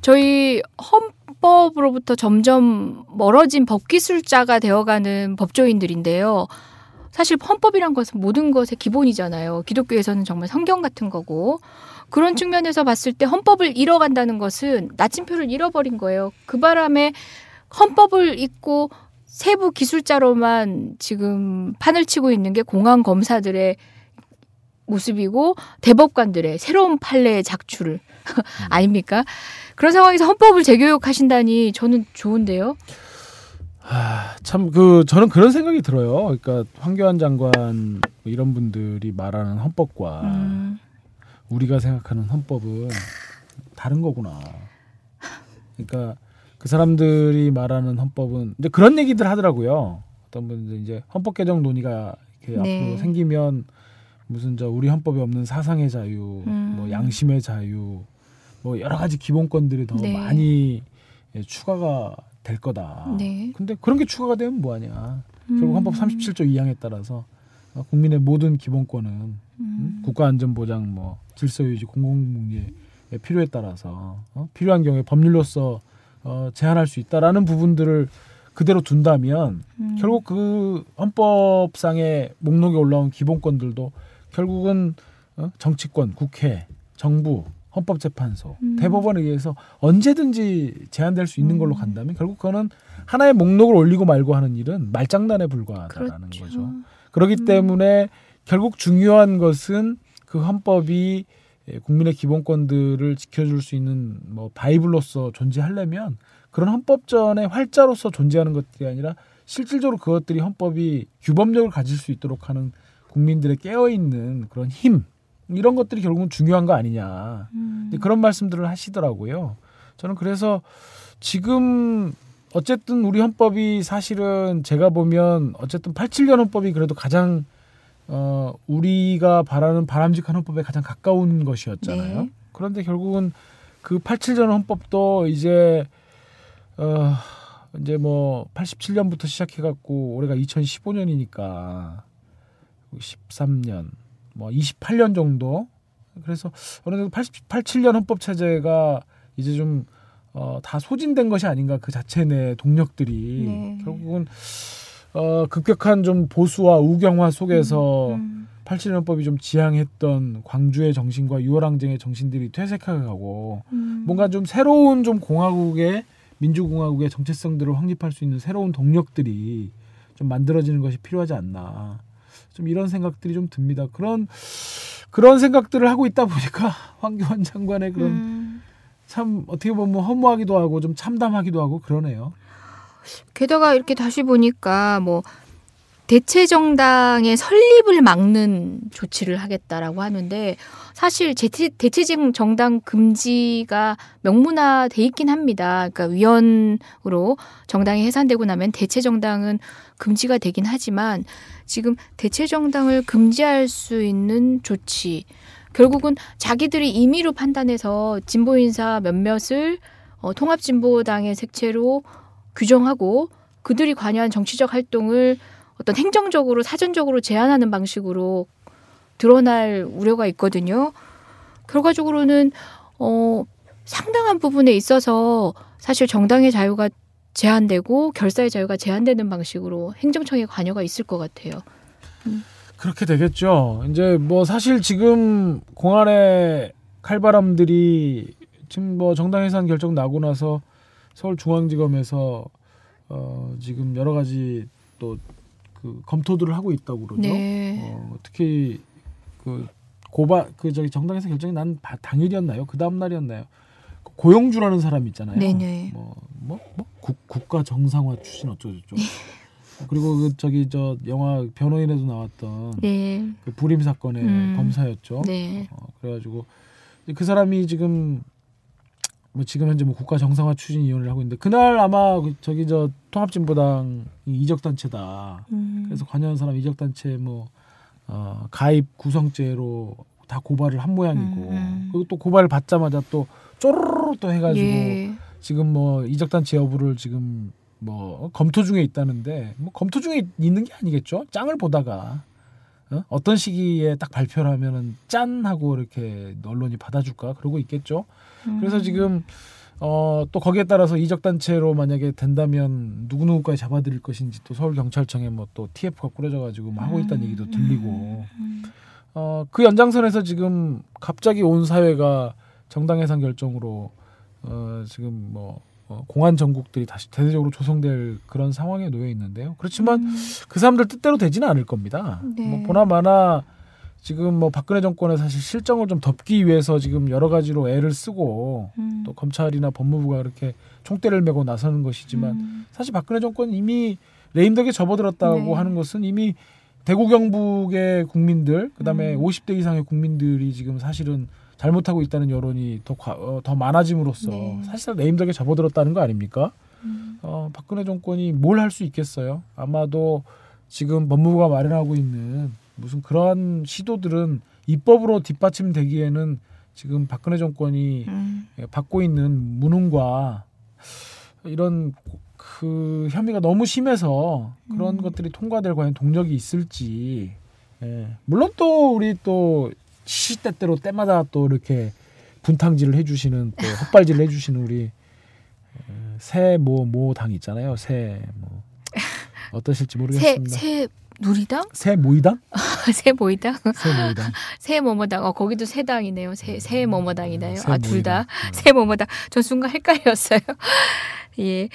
저희 헌법으로부터 점점 멀어진 법기술자가 되어가는 법조인들인데요. 사실 헌법이란 것은 모든 것의 기본이잖아요. 기독교에서는 정말 성경 같은 거고 그런 측면에서 봤을 때 헌법을 잃어간다는 것은 나침표를 잃어버린 거예요. 그 바람에 헌법을 잊고 세부 기술자로만 지금 판을 치고 있는 게 공안 검사들의 모습이고 대법관들의 새로운 판례의 작출을 아닙니까? 그런 상황에서 헌법을 재교육하신다니 저는 좋은데요. 참 저는 그런 생각이 들어요. 그러니까 황교안 장관 이런 분들이 말하는 헌법과 우리가 생각하는 헌법은 다른 거구나. 그러니까 그 사람들이 말하는 헌법은 이제 그런 얘기들 하더라고요. 어떤 분들 이제 헌법 개정 논의가 이렇게 앞으로 생기면 무슨 우리 헌법에 없는 사상의 자유, 뭐 양심의 자유, 뭐 여러 가지 기본권들이 더 많이 추가가 될 거다. 네. 근데 그런 게 추가가 되면 뭐하냐. 결국 헌법 37조 2항에 따라서 국민의 모든 기본권은 국가안전보장, 뭐 질서유지, 공공복리의 필요에 따라서 필요한 경우에 법률로서 제한할 수 있다라는 부분들을 그대로 둔다면 결국 그 헌법상의 목록에 올라온 기본권들도 결국은 정치권, 국회, 정부 헌법재판소, 대법원에 의해서 언제든지 제한될 수 있는 걸로 간다면 결국 그거는 하나의 목록을 올리고 말고 하는 일은 말장난에 불과하다는 그렇죠. 거죠. 그렇기 때문에 결국 중요한 것은 그 헌법이 국민의 기본권들을 지켜줄 수 있는 뭐 바이블로서 존재하려면 그런 헌법전의 활자로서 존재하는 것들이 아니라 실질적으로 그것들이 헌법이 규범력을 가질 수 있도록 하는 국민들의 깨어있는 그런 힘 이런 것들이 결국은 중요한 거 아니냐 그런 말씀들을 하시더라고요. 저는 그래서 지금 어쨌든 우리 헌법이 사실은 제가 보면 어쨌든 87년 헌법이 그래도 가장 우리가 바라는 바람직한 헌법에 가장 가까운 것이었잖아요. 네. 그런데 결국은 그 87년 헌법도 이제 뭐 87년부터 시작해갖고 올해가 2015년이니까 13년, 뭐 28년 정도. 그래서 어느 정도 87년 헌법 체제가 이제 좀 다 소진된 것이 아닌가 그 자체 내 동력들이 네. 결국은 급격한 좀 보수와 우경화 속에서 87년 헌법이 좀 지향했던 광주의 정신과 유월항쟁의 정신들이 퇴색해가고 뭔가 좀 새로운 좀 공화국의 민주공화국의 정체성들을 확립할 수 있는 새로운 동력들이 좀 만들어지는 것이 필요하지 않나. 좀 이런 생각들이 좀 듭니다. 그런 생각들을 하고 있다 보니까 황교안 장관의 그런 참 어떻게 보면 허무하기도 하고 좀 참담하기도 하고 그러네요. 게다가 이렇게 다시 보니까 뭐 대체 정당의 설립을 막는 조치를 하겠다라고 하는데 사실 대체 정당 금지가 명문화돼 있긴 합니다. 그러니까 위원으로 정당이 해산되고 나면 대체 정당은 금지가 되긴 하지만 지금 대체 정당을 금지할 수 있는 조치 결국은 자기들이 임의로 판단해서 진보 인사 몇몇을 통합진보당의 색채로 규정하고 그들이 관여한 정치적 활동을 어떤 행정적으로 사전적으로 제한하는 방식으로 드러날 우려가 있거든요. 결과적으로는 상당한 부분에 있어서 사실 정당의 자유가 제한되고 결사의 자유가 제한되는 방식으로 행정청의 관여가 있을 것 같아요. 그렇게 되겠죠. 이제 뭐 사실 지금 공안의 칼바람들이 지금 뭐 정당 해산 결정 나고 나서 서울중앙지검에서 지금 여러 가지 또 그 검토들을 하고 있다고 그러죠. 네. 특히 그 정당 해산 결정이 난 당일이었나요? 그 다음 날이었나요? 고영주라는 사람이 있잖아요. 네네. 국가 정상화 출신 어쩌고저쩌고. 그리고 저 영화 변호인에도 나왔던 네. 그 불임 사건의 검사였죠. 네. 그래가지고 그 사람이 지금 지금 현재 국가 정상화 추진위원회를 하고 있는데 그날 아마 저 통합진보당이 이적단체다. 그래서 관여한 사람 이적단체 가입 구성죄로 다 고발을 한 모양이고 그리고 또 고발을 받자마자 또 쪼르르 또 해가지고 예. 지금 이적단체 여부를 지금 검토 중에 있다는데 검토 중에 있는 게 아니겠죠. 짱을 보다가 어떤 시기에 딱 발표를 하면은 짠 하고 이렇게 언론이 받아줄까 그러고 있겠죠. 그래서 지금 또 거기에 따라서 이적단체로 만약에 된다면 누구누구까지 잡아들일 것인지 또 서울경찰청에 또 TF가 꾸려져가지고 하고 있다는 얘기도 들리고 그 연장선에서 지금 갑자기 온 사회가 정당 해산 결정으로 지금 공안 정국들이 다시 대대적으로 조성될 그런 상황에 놓여 있는데요. 그렇지만 그 사람들 뜻대로 되지는 않을 겁니다. 네. 보나마나 지금 박근혜 정권의 사실 실정을 좀 덮기 위해서 지금 여러 가지로 애를 쓰고 또 검찰이나 법무부가 그렇게 총대를 메고 나서는 것이지만 사실 박근혜 정권 이미 레임덕에 접어들었다고 네. 하는 것은 이미 대구 경북의 국민들 그다음에 50대 이상의 국민들이 지금 사실은 잘못하고 있다는 여론이 더 많아짐으로써 네. 사실상 레임덕에 접어들었다는 거 아닙니까? 박근혜 정권이 뭘 할 수 있겠어요? 아마도 지금 법무부가 마련하고 있는 무슨 그러한 시도들은 입법으로 뒷받침되기에는 지금 박근혜 정권이 받고 있는 무능과 이런 그 혐의가 너무 심해서 그런 것들이 통과될 과연 동력이 있을지. 물론 또 우리 또 시시때때로 때마다 또 이렇게 분탕질을 해주시는 또 헛발질을 해주시는 우리 새 당 있잖아요. 어떠실지 모르겠습니다. 누리당? 새모이당? 새모이당? 새모이당. 새모모당. 거기도 새당이네요. 새모모당이나요? 둘 다. 새모이당. 새모모당. 전 순간 헷갈렸어요. 예.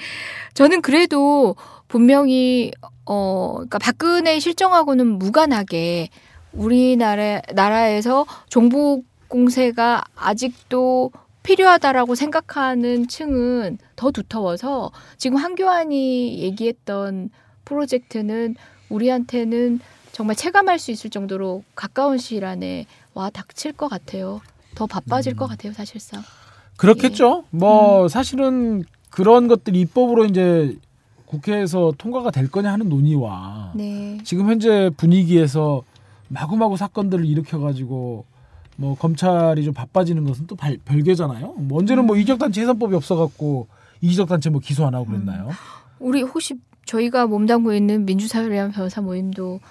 저는 그래도 분명히 그러니까 박근혜 실정하고는 무관하게 우리나라에서 종북 공세가 아직도 필요하다라고 생각하는 층은 더 두터워서 지금 한교안이 얘기했던 프로젝트는 우리한테는 정말 체감할 수 있을 정도로 가까운 시일 안에 와 닥칠 것 같아요. 더 바빠질 것 같아요, 사실상. 그렇겠죠. 뭐 사실은 그런 것들이 입법으로 이제 국회에서 통과가 될 거냐 하는 논의와 네. 지금 현재 분위기에서 마구마구 사건들을 일으켜가지고 뭐 검찰이 좀 바빠지는 것은 또 별개잖아요. 뭐 언제는 뭐 이적단체 해산법이 없어갖고 이적단체 뭐 기소 안 하고 그랬나요? 우리 혹시 저희가 몸담고 있는 민주사회를 위한 변호사 모임도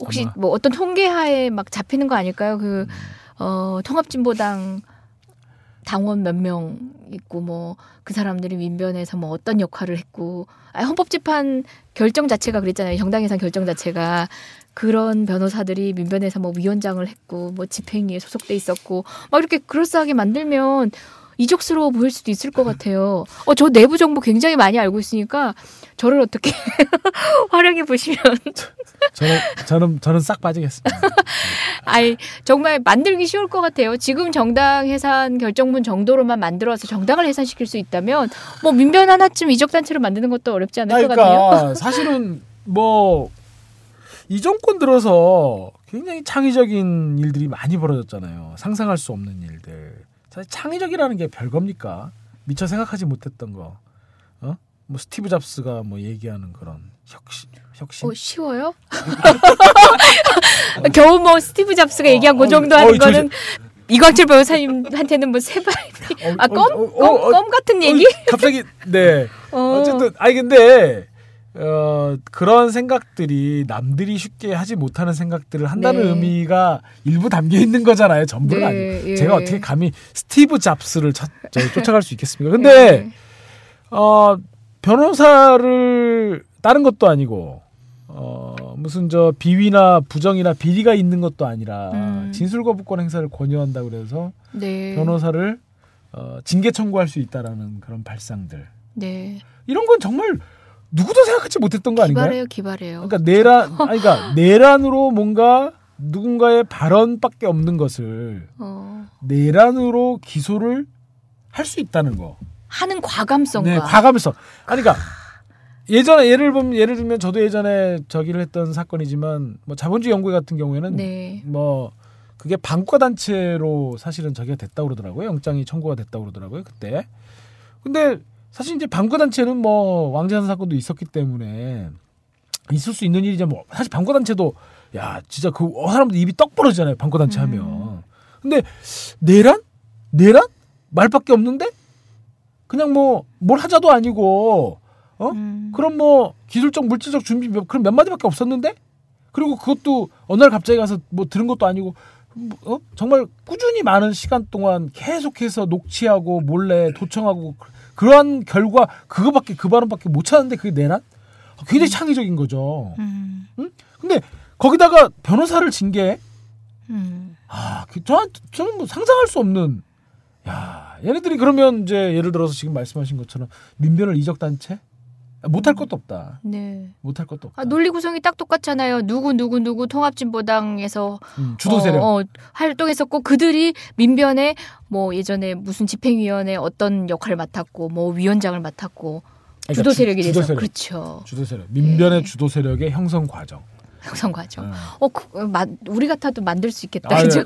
혹시 아마. 뭐 어떤 통계하에 막 잡히는 거 아닐까요? 그 통합진보당 당원 몇 명 있고 뭐 그 사람들이 민변에서 뭐 어떤 역할을 했고 헌법재판 결정 자체가 그랬잖아요. 정당 예산 결정 자체가 그런 변호사들이 민변에서 뭐 위원장을 했고 뭐 집행위에 소속돼 있었고 막 이렇게 그럴싸하게 만들면 이적스러워 보일 수도 있을 것 같아요. 저 내부 정보 굉장히 많이 알고 있으니까 저를 어떻게 활용해 보시면 저는 싹 빠지겠습니다. 아이 정말 만들기 쉬울 것 같아요. 지금 정당 해산 결정문 정도로만 만들어서 정당을 해산시킬 수 있다면 뭐 민변 하나쯤 이적단체로 만드는 것도 어렵지 않을 것 같네요. 그러니까 사실은 뭐 이 정권 들어서 굉장히 창의적인 일들이 많이 벌어졌잖아요. 상상할 수 없는 일들. 사실 창의적이라는 게 별겁니까? 미처 생각하지 못했던 거. 뭐 스티브 잡스가 뭐 얘기하는 그런 혁신. 쉬워요? 겨우 뭐 스티브 잡스가 얘기한 그 정도 하는 거는 이광철 변호사님한테는 뭐 세발 껌 같은 얘기? 갑자기 네. 어쨌든 근데 그런 생각들이 남들이 쉽게 하지 못하는 생각들을 한다는 네. 의미가 일부 담겨 있는 거잖아요. 전부는 아니고. 예. 제가 어떻게 감히 스티브 잡스를 쫓아갈 수 있겠습니까? 근데 변호사를 다른 것도 아니고 무슨 비위나 부정이나 비리가 있는 것도 아니라 진술 거부권 행사를 권유한다 그래서 네. 변호사를 징계 청구할 수 있다라는 그런 발상들. 네. 이런 건 정말 누구도 생각하지 못했던 거 아닌가요? 기발해요. 그러니까 내란으로 뭔가 누군가의 발언밖에 없는 것을 내란으로 기소를 할 수 있다는 거. 하는 과감성과. 네, 과감성. 그러니까 예전에 예를 들면 저도 예전에 저기를 했던 사건이지만 뭐 자본주의 연구회 같은 경우에는 네. 뭐 그게 반국가 단체로 사실은 저기가 됐다고 그러더라고요. 영장이 청구가 됐다고 그러더라고요. 그때. 근데 사실 이제 반국가 단체는 뭐 왕재산 사건도 있었기 때문에 있을 수 있는 일이죠. 뭐 사실 반국가 단체도 야 진짜 그 사람들 입이 떡 벌어지잖아요. 반국가 단체 하면. 근데 내란 말밖에 없는데 그냥 뭐 뭘 하자도 아니고 그럼 뭐 기술적 물질적 준비 그런 몇 마디밖에 없었는데 그리고 그것도 어느 날 갑자기 가서 뭐 들은 것도 아니고 정말 꾸준히 많은 시간 동안 계속해서 녹취하고 몰래 도청하고 그러한 결과 그 발언밖에 못 찾는데 그게 내란? 굉장히 창의적인 거죠. 응? 근데 거기다가 변호사를 징계해? 저는 뭐 상상할 수 없는. 야, 얘네들이 그러면 이제 예를 들어서 지금 말씀하신 것처럼 민변을 이적단체? 못할 것도 없다. 네. 못할 것도 없다. 논리 구성이 딱 똑같잖아요. 누구 통합진보당에서 주도 세력 활동했었고 그들이 민변에 뭐 예전에 무슨 집행위원회 어떤 역할을 맡았고 뭐 위원장을 맡았고 주도 세력이 돼서 그렇죠. 주도 세력. 민변의 네. 주도 세력의 형성 과정. 형성 과정. 우리 같아도 만들 수 있겠다. 그죠?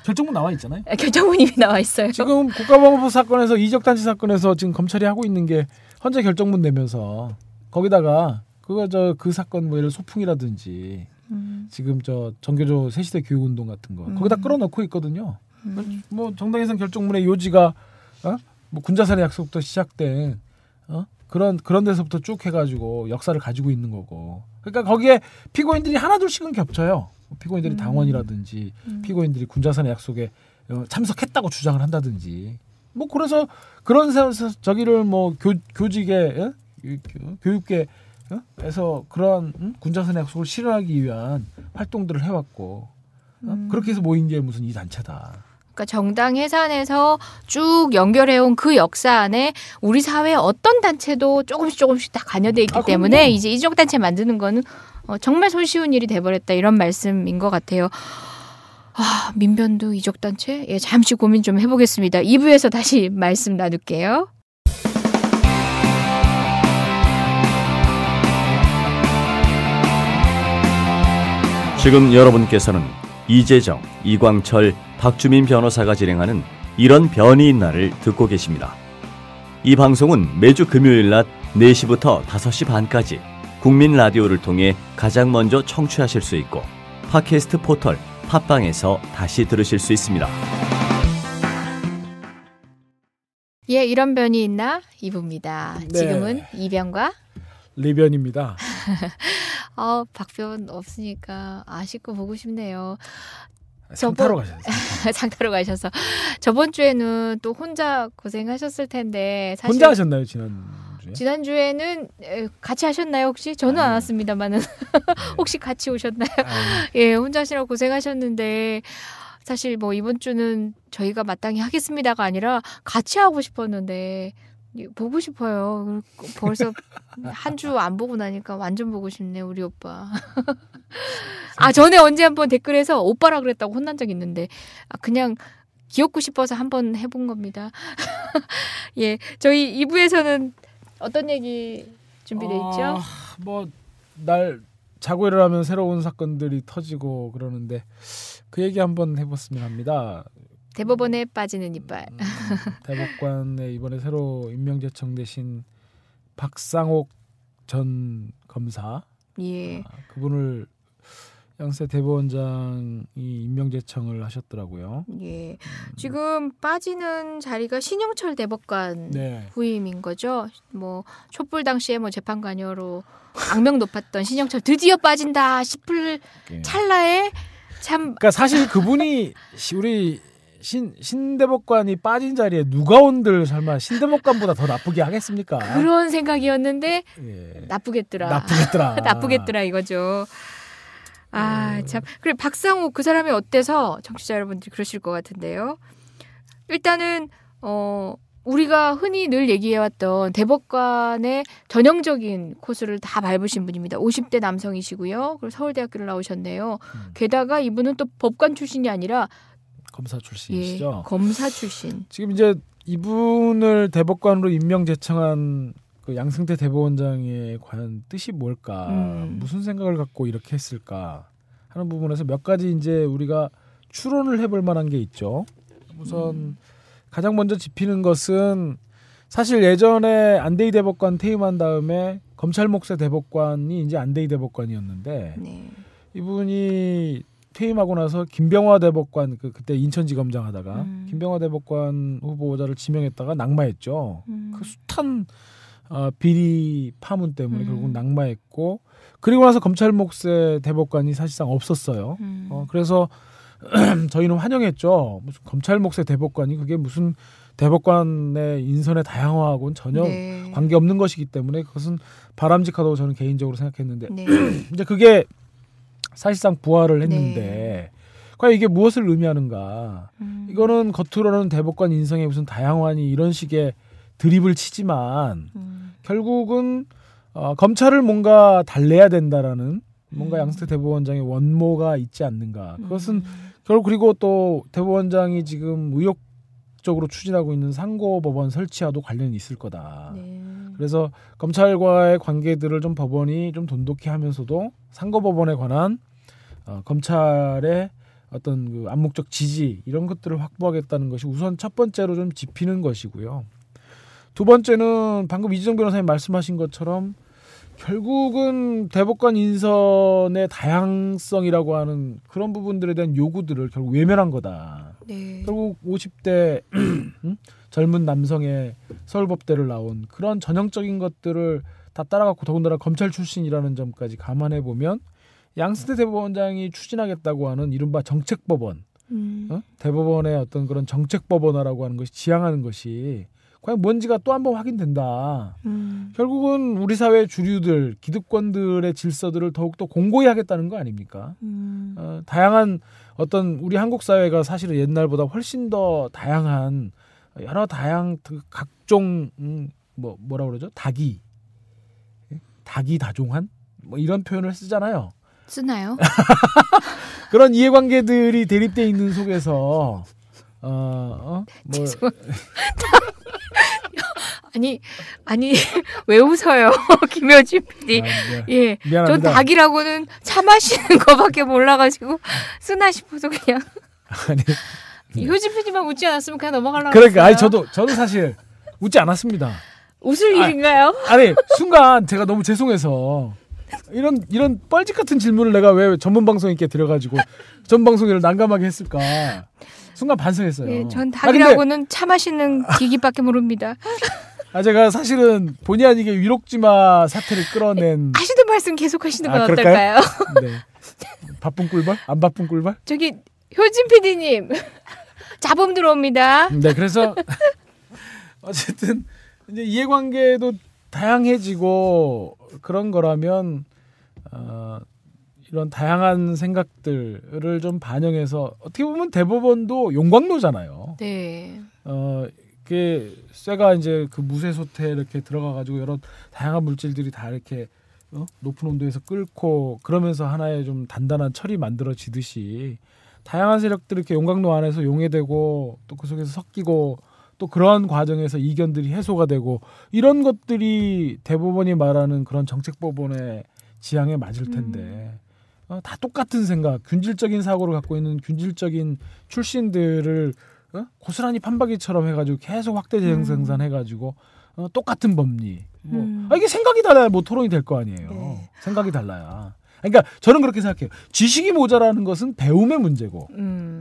결정문 나와 있잖아요. 결정문이 나와 있어요. 지금 국가보안법 사건에서 이적단체 사건에서 지금 검찰이 하고 있는 게 헌재 결정문 내면서 거기다가 그 사건 뭐 예를 소풍이라든지 지금 정교조 새시대 교육운동 같은 거 거기다 끌어넣고 있거든요. 뭐 정당해산 결정문의 요지가 뭐 군자산의 약속부터 시작된 그런 데서부터 쭉 해가지고 역사를 가지고 있는 거고. 그러니까 거기에 피고인들이 하나둘씩은 겹쳐요. 피고인들이 당원이라든지 피고인들이 군자산의 약속에 참석했다고 주장을 한다든지. 뭐 그래서 그런 저기를 뭐 교직에 교육계 에서 그런 군자선의 약속을 실현하기 위한 활동들을 해왔고 그렇게 해서 모인 게 무슨 이 단체다. 그러니까 정당 해산에서 쭉 연결해온 그 역사 안에 우리 사회의 어떤 단체도 조금씩 다 관여돼 있기 때문에 이제 이적 단체 만드는 거는 정말 손쉬운 일이 돼버렸다 이런 말씀인 것 같아요. 민변도 이적 단체? 예, 잠시 고민 좀 해보겠습니다. 2부에서 다시 말씀 나눌게요. 지금 여러분께서는 이재정, 이광철, 박주민 변호사가 진행하는 이런 변이 있나를 듣고 계십니다. 이 방송은 매주 금요일 낮 4시부터 5시 반까지 국민 라디오를 통해 가장 먼저 청취하실 수 있고 팟캐스트 포털 팟빵에서 다시 들으실 수 있습니다. 예, 이런 변이 있나? 2부입니다. 네. 지금은 이변과 리변입니다. 박변 없으니까 아쉽고 보고 싶네요. 상타로 가셨어요. 상타로 가셔서 저번 주에는 또 혼자 고생하셨을 텐데 사실 혼자 하셨나요 지난주에? 지난주에는 같이 하셨나요 혹시? 저는 안 왔습니다만은 혹시 같이 오셨나요? 예, 혼자 하시라고 고생하셨는데 사실 뭐 이번 주는 저희가 마땅히 하겠습니다가 아니라 같이 하고 싶었는데 보고 싶어요. 벌써 한 주 안 보고 나니까 완전 보고 싶네 우리 오빠. 전에 언제 한번 댓글에서 오빠라 그랬다고 혼난 적 있는데 그냥 귀엽고 싶어서 한번 해본 겁니다. 예, 저희 2부에서는 어떤 얘기 준비돼 있죠? 뭐 날 자고 일어나면 새로운 사건들이 터지고 그러는데 그 얘기 한번 해봤으면 합니다. 대법원에 빠지는 이빨. 대법관에 이번에 새로 임명 제청되신 박상옥 전 검사. 예. 그분을 양세 대법원장이 임명 제청을 하셨더라고요. 예. 지금 빠지는 자리가 신영철 대법관 네. 후임인 거죠. 뭐 촛불 당시에 뭐 재판 관여로 악명 높았던 신영철 드디어 빠진다 싶을 찰나에 참. 그러니까 사실 그분이 우리 신 대법관이 빠진 자리에 누가 온들 설마 신 대법관보다 더 나쁘게 하겠습니까? 그런 생각이었는데 예. 나쁘겠더라. 나쁘겠더라 이거죠. 참. 그래 박상욱 그 사람이 어때서 청취자 여러분들이 그러실 것 같은데요. 일단은 우리가 흔히 늘 얘기해왔던 대법관의 전형적인 코스를 다 밟으신 분입니다. 50대 남성이시고요. 그리고 서울대학교를 나오셨네요. 게다가 이분은 또 법관 출신이 아니라 검사 출신이시죠. 예, 검사 출신. 지금 이제 이분을 대법관으로 임명 제청한 그 양승태 대법원장의 과연 뜻이 뭘까? 무슨 생각을 갖고 이렇게 했을까? 하는 부분에서 몇 가지 이제 우리가 추론을 해볼 만한 게 있죠. 우선 가장 먼저 짚히는 것은 사실 예전에 안대희 대법관 퇴임한 다음에 검찰 목사 대법관이 이제 안대희 대법관이었는데 네. 이분이 퇴임하고 나서 김병화 대법관 그때 인천지검장 하다가 김병화 대법관 후보자를 지명했다가 낙마했죠. 그 숱한 비리 파문 때문에 결국 낙마했고 그리고 나서 검찰 목세 대법관이 사실상 없었어요. 그래서 저희는 환영했죠. 무슨 검찰 목세 대법관이 그게 무슨 대법관의 인선의 다양화하고는 전혀 네. 관계없는 것이기 때문에 그것은 바람직하다고 저는 개인적으로 생각했는데 네. 이제 그게 사실상 부활을 했는데 네. 과연 이게 무엇을 의미하는가? 이거는 겉으로는 대법관 인성에 무슨 다양화니 이런 식의 드립을 치지만 결국은 검찰을 뭔가 달래야 된다라는 뭔가 양승태 대법원장의 원모가 있지 않는가? 그것은 결국 그리고 또 대법원장이 지금 의욕적으로 추진하고 있는 상고법원 설치와도 관련이 있을 거다. 네. 그래서 검찰과의 관계들을 좀 법원이 좀 돈독히 하면서도 상고법원에 관한 검찰의 어떤 그 암묵적 지지 이런 것들을 확보하겠다는 것이 우선 첫 번째로 좀 짚히는 것이고요. 두 번째는 방금 이재정 변호사님 말씀하신 것처럼 결국은 대법관 인선의 다양성이라고 하는 그런 부분들에 대한 요구들을 결국 외면한 거다. 네. 결국 50대 젊은 남성의 서울법대를 나온 그런 전형적인 것들을 다 따라갔고 더군다나 검찰 출신이라는 점까지 감안해 보면 양승태 대법원장이 추진하겠다고 하는 이른바 정책법원, 대법원의 어떤 그런 정책법원화라고 하는 것이 지향하는 것이 과연 뭔지가 또 한 번 확인된다. 결국은 우리 사회 주류들, 기득권들의 질서들을 더욱더 공고히 하겠다는 거 아닙니까? 다양한 어떤 우리 한국 사회가 사실은 옛날보다 훨씬 더 다양한 여러 각종 뭐라 그러죠? 다기다종한 뭐 이런 표현을 쓰잖아요. 쓰나요? 그런 이해관계들이 대립돼 있는 속에서 아니 왜 웃어요, 김효진 PD? 예, 미안합니다. 전 닭이라고는 차 마시는 거밖에 몰라가지고 쓰나 싶어서 그냥. 아니, 효진 PD만 웃지 않았으면 그냥 넘어가려고. 그러니까 아니 저도 사실 웃지 않았습니다. 웃을 일인가요? 아니 순간 제가 너무 죄송해서 이런 뻘짓 같은 질문을 내가 왜 전문 방송 있게 들어가지고 전 방송을 난감하게 했을까 순간 반성했어요. 예, 전 닭이라고는 차 마시는 기기밖에 모릅니다. 제가 사실은 본의 아니게 위록지마 사태를 끌어낸 하시던 말씀 계속 하시는 건 그럴까요? 어떨까요? 네. 바쁜 꿀벌? 안 바쁜 꿀벌? 저기 효진 PD님 자범 들어옵니다. 네, 그래서 어쨌든 이제 이해관계도 다양해지고 그런 거라면 이런 다양한 생각들을 좀 반영해서 어떻게 보면 대법원도 용광로잖아요. 네. 그 쇠가 이제 그 무쇠솥에 이렇게 들어가가지고 여러 다양한 물질들이 다 이렇게 높은 온도에서 끓고 그러면서 하나의 좀 단단한 철이 만들어지듯이 다양한 세력들이 이렇게 용광로 안에서 용해되고 또 그 속에서 섞이고 또 그러한 과정에서 이견들이 해소가 되고 이런 것들이 대법원이 말하는 그런 정책법원의 지향에 맞을 텐데 다 똑같은 생각, 균질적인 사고를 갖고 있는 균질적인 출신들을 고스란히 판박이처럼 해가지고 계속 확대 재생산해가지고 똑같은 법리. 이게 생각이 달라야 뭐 토론이 될 거 아니에요. 네. 생각이 달라야. 그러니까 저는 그렇게 생각해요. 지식이 모자라는 것은 배움의 문제고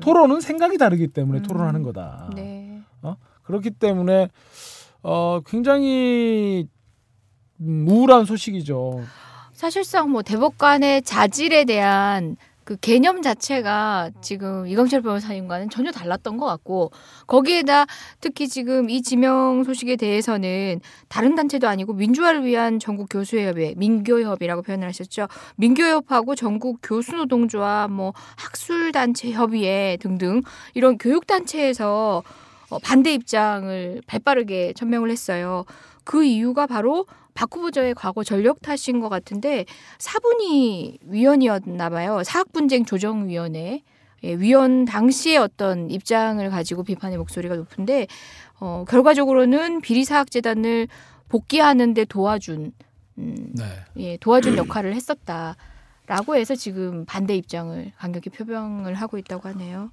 토론은 생각이 다르기 때문에 토론하는 거다. 네. 그렇기 때문에 굉장히 우울한 소식이죠. 사실상 뭐 대법관의 자질에 대한 그 개념 자체가 지금 이광철 변호사님과는 전혀 달랐던 것 같고 거기에다 특히 지금 이 지명 소식에 대해서는 다른 단체도 아니고 민주화를 위한 전국 교수협의 민교협이라고 표현을 하셨죠. 민교협하고 전국 교수노동조합 뭐 학술단체 협의회 등등 이런 교육단체에서 반대 입장을 발빠르게 천명을 했어요. 그 이유가 바로 박 후보자의 과거 전력 탓인 것 같은데 사분이 위원이었나 봐요. 사학분쟁조정위원회 위원 당시의 어떤 입장을 가지고 비판의 목소리가 높은데 결과적으로는 비리사학재단을 복귀하는 데 도와준 도와준 역할을 했었다라고 해서 지금 반대 입장을 강력히 표명을 하고 있다고 하네요.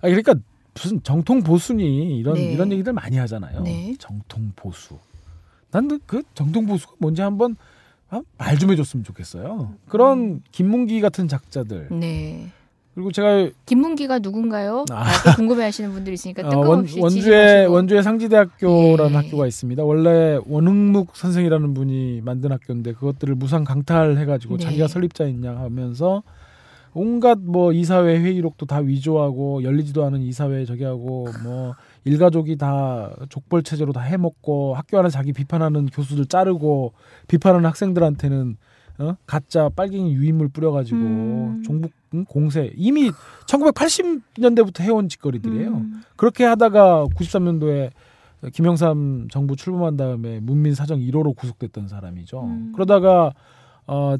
그러니까 무슨 정통 보수니 이런 얘기들 많이 하잖아요. 네. 정통 보수. 난 그 정통 보수가 뭔지 한번 말 좀 해줬으면 좋겠어요. 그런 김문기 같은 작자들. 네. 그리고 제가 김문기가 누군가요? 궁금해하시는 분들이 있으니까 뜬금없이 원주에 상지대학교라는 학교가 있습니다. 원래 원흥묵 선생이라는 분이 만든 학교인데 그것들을 무상 강탈해가지고 자기가 설립자인 양 하면서 온갖 뭐 이사회 회의록도 다 위조하고 열리지도 않은 이사회 저기 하고 뭐 일가족이 다 족벌 체제로 다 해먹고 학교 안에 자기 비판하는 교수들 자르고 비판하는 학생들한테는 가짜 빨갱이 유인물 뿌려가지고 종북 공세 이미 1980년대부터 해온 짓거리들이에요. 그렇게 하다가 93년도에 김영삼 정부 출범한 다음에 문민사정 1호로 구속됐던 사람이죠. 그러다가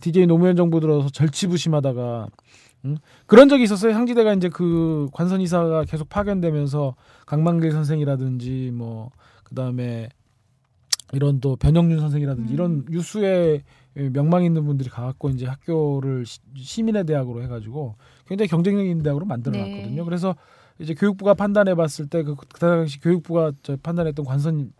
DJ 노무현 정부 들어서 절치부심하다가 그런 적이 있었어요. 상지대가 이제 그 관선이사가 계속 파견되면서 강만길 선생이라든지 뭐 그다음에 이런 또 변영준 선생이라든지 이런 유수의 명망 있는 분들이 가갖고 이제 학교를 시민의 대학으로 해가지고 굉장히 경쟁력 있는 대학으로 만들어놨거든요. 그래서 이제 교육부가 판단해봤을 때 그 당시 교육부가 판단했던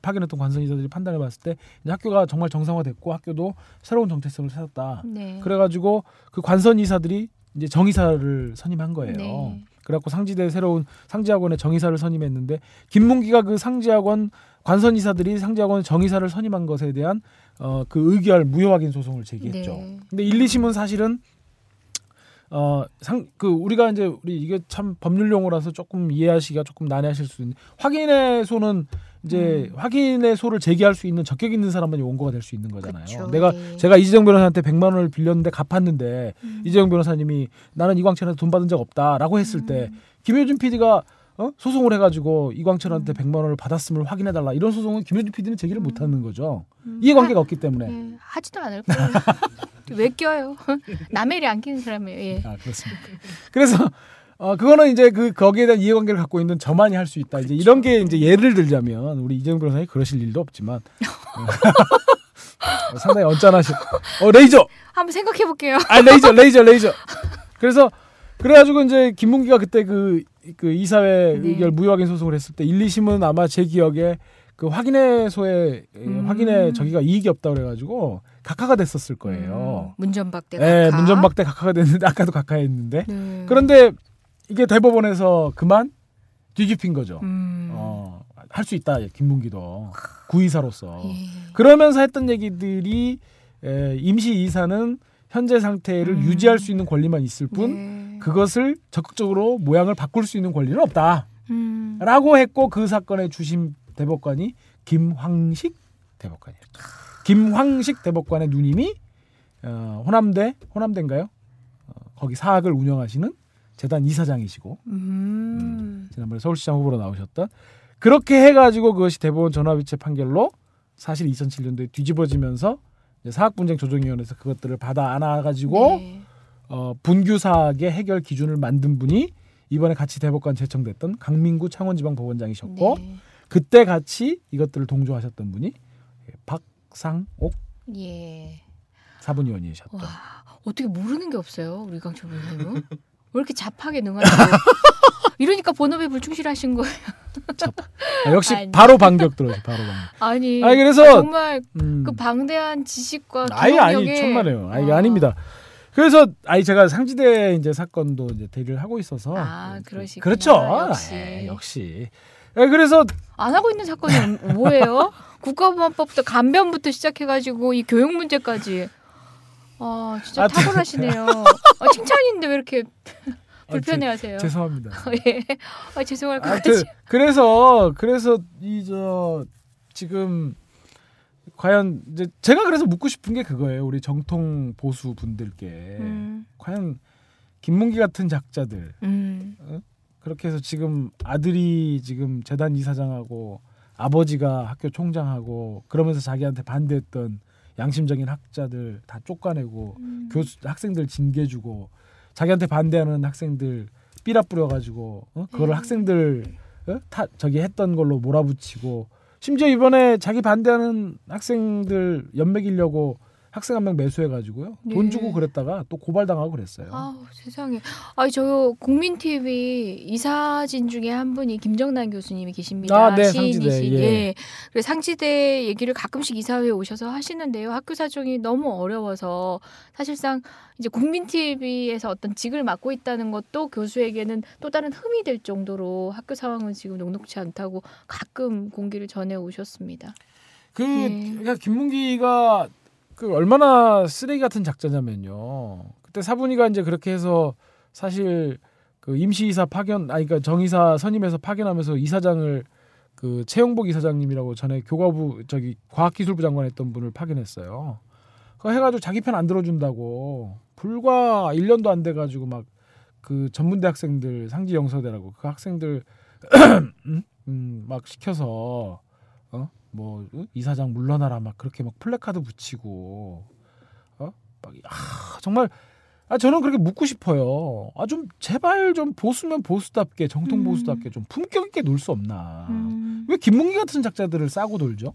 파견했던 관선이사들이 판단해봤을 때 이제 학교가 정말 정상화됐고 학교도 새로운 정체성을 찾았다. 그래가지고 그 관선이사들이 이제 정의사를 선임한 거예요. 그래갖고 상지대 새로운 상지학원에 정의사를 선임했는데 김문기가 그 상지학원 관선이사들이 상지학원 정의사를 선임한 것에 대한 그 의결 무효 확인 소송을 제기했죠. 근데 1, 2심은 사실은 우리가 이제 우리 이게 참 법률 용어라서 조금 이해하시기가 조금 난해하실 수 있는 확인의 소는 이제 확인의 소를 제기할 수 있는 적격 있는 사람만이 원고가 될 수 있는 거잖아요. 그쵸, 제가 이재정 변호사한테 100만 원을 빌렸는데 갚았는데 이재정 변호사님이 나는 이광철한테 돈 받은 적 없다라고 했을 때 김효준 PD가 소송을 해가지고 이광철한테 100만 원을 받았음을 확인해달라 이런 소송은 김효준 PD는 제기를 못하는 거죠. 이해관계가 없기 때문에. 예, 하지도 않을 거예요. 왜 껴요? 남의 일이 안 끼는 사람이에요. 예. 아 그렇습니까. 그래서 그거는 이제 거기에 대한 이해관계를 갖고 있는 저만이 할 수 있다. 이제 이런 게 이제 예를 들자면 우리 이재용 변호사님 그러실 일도 없지만 상당히 언짢아시. 레이저. 한번 생각해 볼게요. 아 레이저. 그래서 그래가지고 이제 김문기가 그때 그 이사회 의결 무효확인 소송을 했을 때 1, 2심은 아마 제 기억에 그 확인회소에 확인에 저기가 이익이 없다 그래가지고 각하가 됐었을 거예요. 문전박대 각하. 네, 문전박대 각하가 됐는데 아까도 각하했는데 그런데 이게 대법원에서 그만 뒤집힌 거죠. 할 수 있다 김문기도 구이사로서. 예. 그러면서 했던 얘기들이 임시 이사는 현재 상태를 유지할 수 있는 권리만 있을 뿐 그것을 적극적으로 모양을 바꿀 수 있는 권리는 없다. 라고 했고 그 사건의 주심 대법관이 김황식 대법관이었죠. 김황식 대법관의 누님이 호남대인가요? 거기 사학을 운영하시는 재단 이사장이시고 지난번에 서울시장 후보로 나오셨던 그렇게 해가지고 그것이 대법원 전화위치 판결로 사실 2007년도에 뒤집어지면서 사학분쟁조정위원회에서 그것들을 받아 안아가지고 분규사학의 해결 기준을 만든 분이 이번에 같이 대법관 제청됐던 강민구 창원지방법원장이셨고 그때 같이 이것들을 동조하셨던 분이 박상옥 사분위원이셨죠. 와, 어떻게 모르는 게 없어요, 우리 강철 변호사님은? 왜 이렇게 잡하게 능하죠? 이러니까 본업에 불충실하신 거예요. 역시 아니. 바로 반격 들어오죠. 바로 반격. 아니 그래서 정말 그 방대한 지식과 기억력에 천만에요. 이게 아닙니다. 그래서 제가 상지대 이제 사건도 이제 대리를 하고 있어서 그러시구나. 그렇죠. 역시. 그래서 안 하고 있는 사건이 뭐예요? 국가보안법부터 간변부터 시작해가지고 이 교육 문제까지. 진짜 탁월하시네요. 칭찬인데 왜 이렇게 불편해하세요? 죄송합니다. 예. 죄송할 것 같아요. 그래서 지금 과연 이제 제가 그래서 묻고 싶은 게 그거예요. 우리 정통 보수 분들께 과연 김문기 같은 작자들 그렇게 해서 지금 아들이 지금 재단 이사장하고 아버지가 학교 총장하고 그러면서 자기한테 반대했던 양심적인 학자들 다 쫓아내고 학생들 징계주고 자기한테 반대하는 학생들 삐라 뿌려가지고 그거를 학생들 저기 했던 걸로 몰아붙이고 심지어 이번에 자기 반대하는 학생들 연맥이려고 학생 한 명 매수해가지고요 돈 주고 그랬다가 또 고발당하고 그랬어요. 세상에. 저 국민TV 이사진 중에 한 분이 김정남 교수님이 계십니다. 네, 시인이신. 상지대. 그래서 상지대 얘기를 가끔씩 이사회에 오셔서 하시는데요. 학교 사정이 너무 어려워서 사실상 이제 국민TV에서 어떤 직을 맡고 있다는 것도 교수에게는 또 다른 흠이 될 정도로 학교 상황은 지금 녹록치 않다고 가끔 공기를 전해 오셨습니다. 그러니까 김문기가 얼마나 쓰레기 같은 작자냐면요. 그때 사분이가 이제 그렇게 해서 사실 그 임시이사 파견, 그러니까 정이사 선임해서 파견하면서 이사장을 그 최용복 이사장님이라고 전에 교과부 과학기술부 장관 했던 분을 파견했어요. 그거 해가지고 자기 편 안 들어준다고 불과 1년도 안 돼가지고 막 그 전문대 학생들 상지 영서대라고 그 학생들 막 시켜서 이사장 물러나라 막 그렇게 막 플래카드 붙이고 정말 저는 그렇게 묻고 싶어요. 좀 제발 좀 보수면 보수답게 정통 보수답게 좀 품격 있게 놀 수 없나. 왜 김문기 같은 작자들을 싸고 돌죠?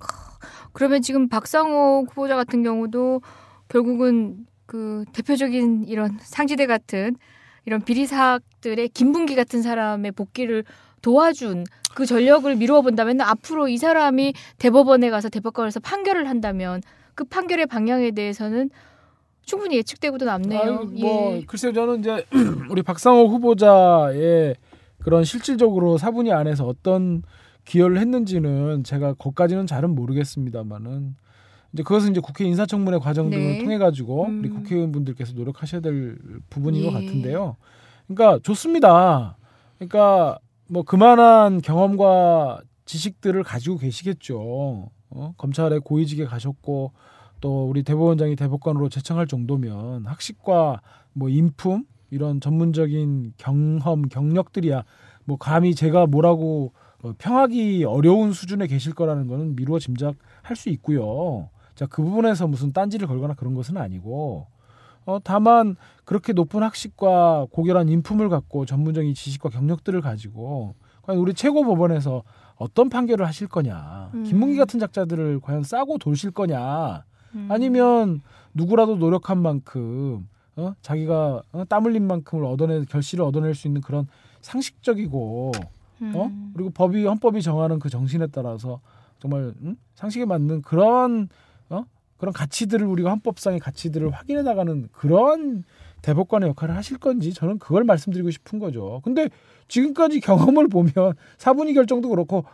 그러면 지금 박상옥 후보자 같은 경우도 결국은 그 대표적인 이런 상지대 같은 이런 비리사학들의 김문기 같은 사람의 복귀를 도와준 그 전력을 미루어 본다면 앞으로 이 사람이 대법원에 가서 대법관에서 판결을 한다면 그 판결의 방향에 대해서는 충분히 예측되고도 남네요. 글쎄요, 저는 이제 우리 박상옥 후보자의 그런 실질적으로 사분위 안에서 어떤 기여를 했는지는 제가 거기까지는 잘은 모르겠습니다만은 이제 그것은 이제 국회 인사청문회 과정 등을 통해 가지고 우리 국회의원분들께서 노력하셔야 될 부분인 것 같은데요. 그러니까 좋습니다. 그러니까 그만한 경험과 지식들을 가지고 계시겠죠. 검찰에 고위직에 가셨고 또 우리 대법원장이 대법관으로 제청할 정도면 학식과 뭐 인품 이런 전문적인 경험 경력들이야 뭐 감히 제가 뭐라고 평하기 어려운 수준에 계실 거라는 거는 미루어 짐작할 수 있고요. 자, 그 부분에서 무슨 딴지를 걸거나 그런 것은 아니고 다만 그렇게 높은 학식과 고결한 인품을 갖고 전문적인 지식과 경력들을 가지고 과연 우리 최고법원에서 어떤 판결을 하실 거냐. 김문기 같은 작자들을 과연 싸고 돌실 거냐. 아니면 누구라도 노력한 만큼 자기가 땀 흘린 만큼을 결실을 얻어낼 수 있는 그런 상식적이고 그리고 헌법이 정하는 그 정신에 따라서 정말 상식에 맞는 그런 가치들을 우리가 헌법상의 가치들을 확인해 나가는 그런 대법관의 역할을 하실 건지 저는 그걸 말씀드리고 싶은 거죠. 근데 지금까지 경험을 보면 사분위 결정도 그렇고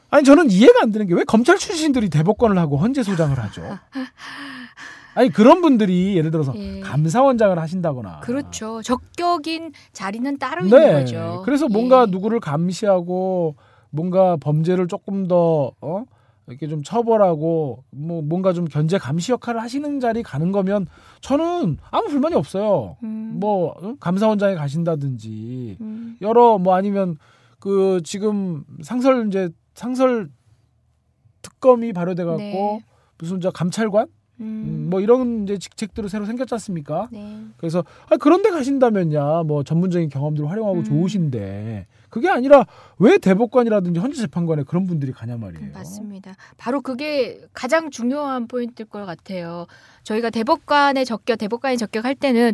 아니 저는 이해가 안 되는 게 왜 검찰 출신들이 대법관을 하고 헌재소장을 하죠? 아니 그런 분들이 예를 들어서 예. 감사원장을 하신다거나 그렇죠. 적격인 자리는 따로 네. 있는 거죠. 그래서 뭔가 누구를 감시하고 뭔가 범죄를 조금 더 이렇게 좀 처벌하고 뭔가 좀 견제 감시 역할을 하시는 자리 가는 거면 저는 아무 불만이 없어요. 감사원장에 가신다든지 여러 아니면 그 지금 상설 특검이 발효돼 갖고 네. 무슨 감찰관 이런 이제 직책들이 새로 생겼지 않습니까? 네. 그래서 그런데 가신다면야 전문적인 경험들을 활용하고 좋으신데 그게 아니라 왜 대법관이라든지 헌재재판관에 그런 분들이 가냐 말이에요. 맞습니다. 바로 그게 가장 중요한 포인트일 것 같아요. 저희가 대법관이 적격할 때는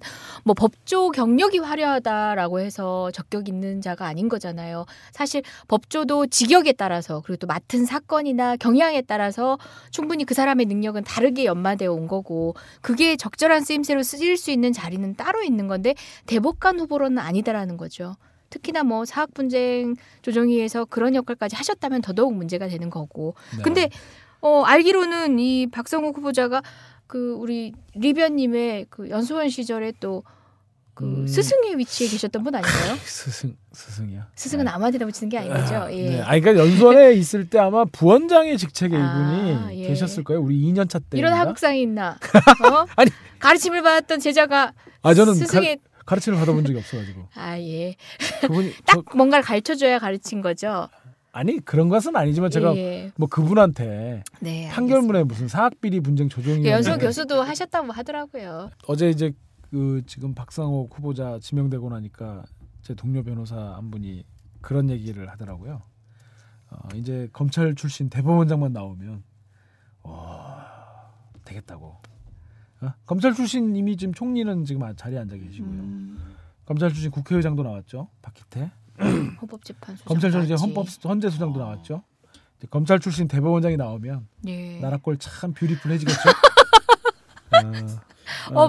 법조 경력이 화려하다라고 해서 적격 있는 자가 아닌 거잖아요. 사실 법조도 직역에 따라서 그리고 또 맡은 사건이나 경향에 따라서 충분히 그 사람의 능력은 다르게 연마되어 온 거고 그게 적절한 쓰임새로 쓰일 수 있는 자리는 따로 있는 건데 대법관 후보로는 아니다라는 거죠. 특히나 사학분쟁 조정위에서 그런 역할까지 하셨다면 더더욱 문제가 되는 거고. 네. 근데 알기로는 이 박성욱 후보자가 그 우리 리변님의 그 연수원 시절에 또 그 스승의 위치에 계셨던 분 아닌가요? 스승이요. 스승은 아무한테나 붙이는 게 아닌 거죠. 예. 네. 그러니까 연수원에 있을 때 아마 부원장의 직책의 이분이 예. 계셨을 거예요. 우리 2년차 때. 이런 하극상이 있나? 아니 가르침을 받았던 제자가 저는 스승의 가르침을 받아본 적이 없어가지고. 예. 그분이 딱 뭔가를 가르쳐줘야 가르친 거죠. 아니 그런 것은 아니지만 제가 예. 그분한테 네, 판결문에 무슨 사학비리 분쟁 조정위 연수원 교수도 하셨다고 하더라고요. 어제 이제 그 지금 박상욱 후보자 지명되고 나니까 제 동료 변호사 한 분이 그런 얘기를 하더라고요. 이제 검찰 출신 대법원장만 나오면 되겠다고. 검찰 출신 이미 지금 총리는 지금 자리에 앉아 계시고요. 검찰 출신 국회의장도 나왔죠. 박희태. 헌법재판소장. 검찰 출신 나왔지. 헌재소장도 나왔죠. 검찰 출신 대법원장이 나오면 예. 나라 꼴 참 뷰티풀해지겠죠.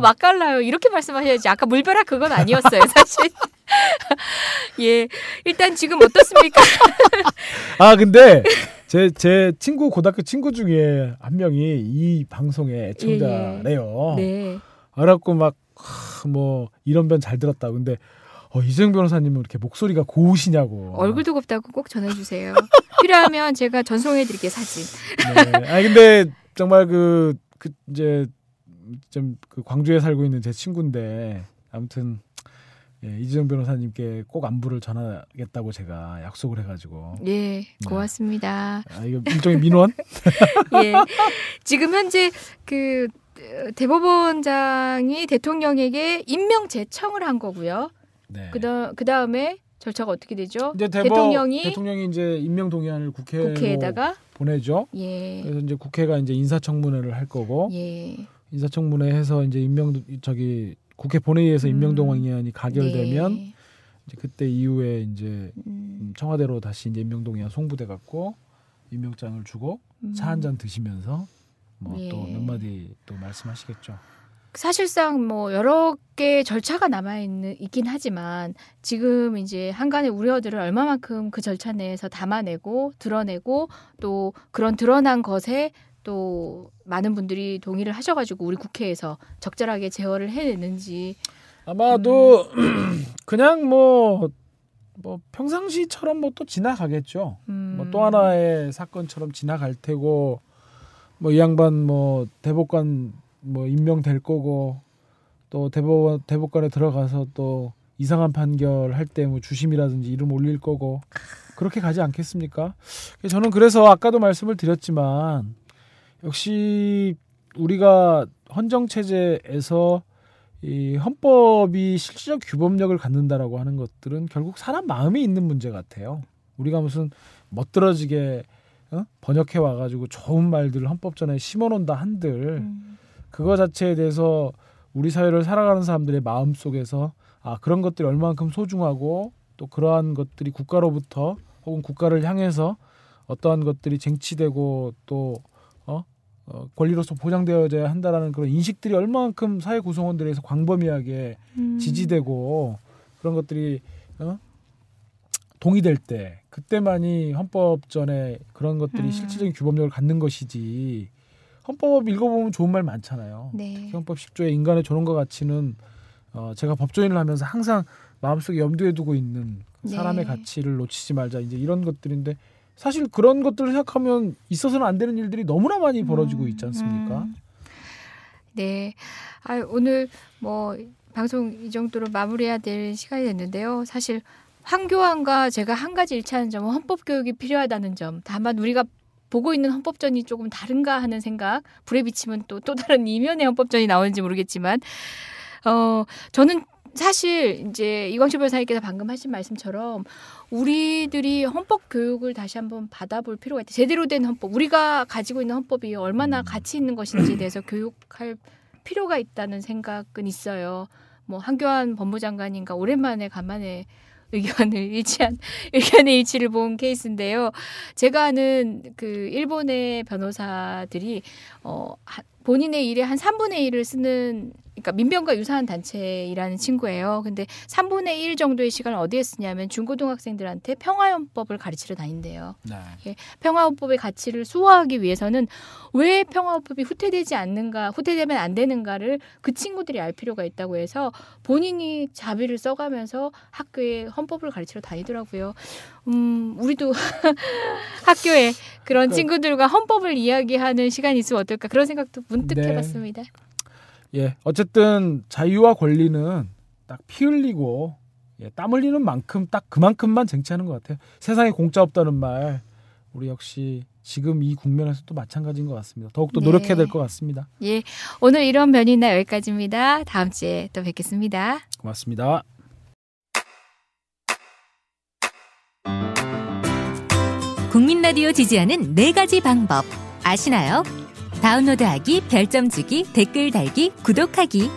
맛깔나요. 이렇게 말씀하셔야지. 아까 물벼락 그건 아니었어요, 사실. 예, 일단 지금 어떻습니까? 근데 제 친구 고등학교 친구 중에 한 명이 이 방송의 애청자래요. 네. 알았고 이런 변 잘 들었다. 근데 이재용 변호사님은 이렇게 목소리가 고우시냐고. 얼굴도 곱다고 꼭 전해주세요. 필요하면 제가 전송해드릴게요, 사진. 네. 근데 정말 이제 좀 광주에 살고 있는 제 친구인데 아무튼 이재용 변호사님께 꼭 안부를 전하겠다고 제가 약속을 해가지고. 예, 고맙습니다. 이거 일종의 민원? 예, 지금 현재 그 대법원장이 대통령에게 임명 제청을 한 거고요. 네. 그 다음에 절차가 어떻게 되죠? 이제 대통령이 이제 임명 동의안을 국회에다가 보내죠. 예. 그래서 이제 국회가 이제 인사청문회를 할 거고. 예. 인사청문회해서 이제 국회 본회의에서 임명 동의안이 가결되면 네. 이제 그때 이후에 이제 청와대로 다시 이제 임명 동의안 송부돼 갖고 임명장을 주고 차 한 잔 드시면서 또 몇 마디 또 말씀하시겠죠. 사실상 여러 개의 절차가 있긴 하지만 지금 이제 한간의 우려들을 얼마만큼 그 절차 내에서 담아내고 드러내고 또 그런 드러난 것에 또 많은 분들이 동의를 하셔가지고 우리 국회에서 적절하게 제어를 해내는지 아마도 그냥 뭐 평상시처럼 뭐 또 지나가겠죠. 뭐 또 하나의 사건처럼 지나갈 테고 뭐 이 양반 뭐 대법관 뭐 임명될 거고 또 대법관에 들어가서 또 이상한 판결 할 때 뭐 주심이라든지 이름 올릴 거고 그렇게 가지 않겠습니까? 저는 그래서 아까도 말씀을 드렸지만 역시 우리가 헌정 체제에서 이 헌법이 실질적 규범력을 갖는다라고 하는 것들은 결국 사람 마음이 있는 문제 같아요. 우리가 무슨 멋들어지게 번역해 와가지고 좋은 말들을 헌법전에 심어놓는다 한들 그거 자체에 대해서 우리 사회를 살아가는 사람들의 마음 속에서 그런 것들이 얼마만큼 소중하고 또 그러한 것들이 국가로부터 혹은 국가를 향해서 어떠한 것들이 쟁취되고 또 권리로서 보장되어져야 한다라는 그런 인식들이 얼마만큼 사회 구성원들에서 광범위하게 지지되고 그런 것들이 동의될 때 그때만이 헌법전에 그런 것들이 실질적인 규범력을 갖는 것이지 헌법 읽어보면 좋은 말 많잖아요. 네. 헌법 10조의 인간의 존엄과 가치는 제가 법조인을 하면서 항상 마음속에 염두에 두고 있는 사람의 가치를 놓치지 말자 이제 이런 것들인데 사실 그런 것들을 생각하면 있어서는 안 되는 일들이 너무나 많이 벌어지고 있지 않습니까? 네. 오늘 뭐 방송 이 정도로 마무리해야 될 시간이 됐는데요. 사실 황교안과 제가 한 가지 일치하는 점은 헌법 교육이 필요하다는 점. 다만 우리가 보고 있는 헌법전이 조금 다른가 하는 생각. 불에 비치면 또 다른 이면의 헌법전이 나오는지 모르겠지만 저는 사실 이제 이광철 변호사님께서 방금 하신 말씀처럼 우리들이 헌법 교육을 다시 한번 받아볼 필요가 있다. 제대로 된 헌법, 우리가 가지고 있는 헌법이 얼마나 가치 있는 것인지에 대해서 교육할 필요가 있다는 생각은 있어요. 뭐 한교안 법무장관인가 오랜만에 간만에 의견의 일치를 본 케이스인데요. 제가 아는 그 일본의 변호사들이 본인의 일의 한 3분의 1을 쓰는, 그러니까 민변과 유사한 단체에 일하는 친구예요. 근데 3분의 1 정도의 시간을 어디에 쓰냐면 중고등학생들한테 평화헌법을 가르치러 다닌대요. 네. 예, 평화헌법의 가치를 수호하기 위해서는 왜 평화헌법이 후퇴되면 안 되는가를 그 친구들이 알 필요가 있다고 해서 본인이 자비를 써가면서 학교에 헌법을 가르치러 다니더라고요. 우리도 학교에 그런 친구들과 헌법을 이야기하는 시간이 있으면 어떨까 그런 생각도 문득 해봤습니다. 예, 어쨌든 자유와 권리는 딱 피 흘리고 땀 흘리는 만큼 딱 그만큼만 쟁취하는 것 같아요. 세상에 공짜 없다는 말 우리 역시 지금 이 국면에서도 마찬가지인 것 같습니다. 더욱더 노력해야 될 것 같습니다. 예, 오늘 이런 변이나 여기까지입니다. 다음 주에 또 뵙겠습니다. 고맙습니다. 국민 라디오 지지하는 4가지 방법 아시나요? 다운로드하기, 별점 주기, 댓글 달기, 구독하기.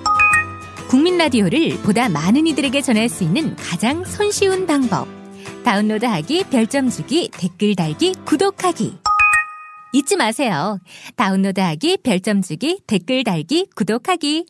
국민 라디오를 보다 많은 이들에게 전할 수 있는 가장 손쉬운 방법. 다운로드하기, 별점 주기, 댓글 달기, 구독하기. 잊지 마세요. 다운로드하기, 별점 주기, 댓글 달기, 구독하기.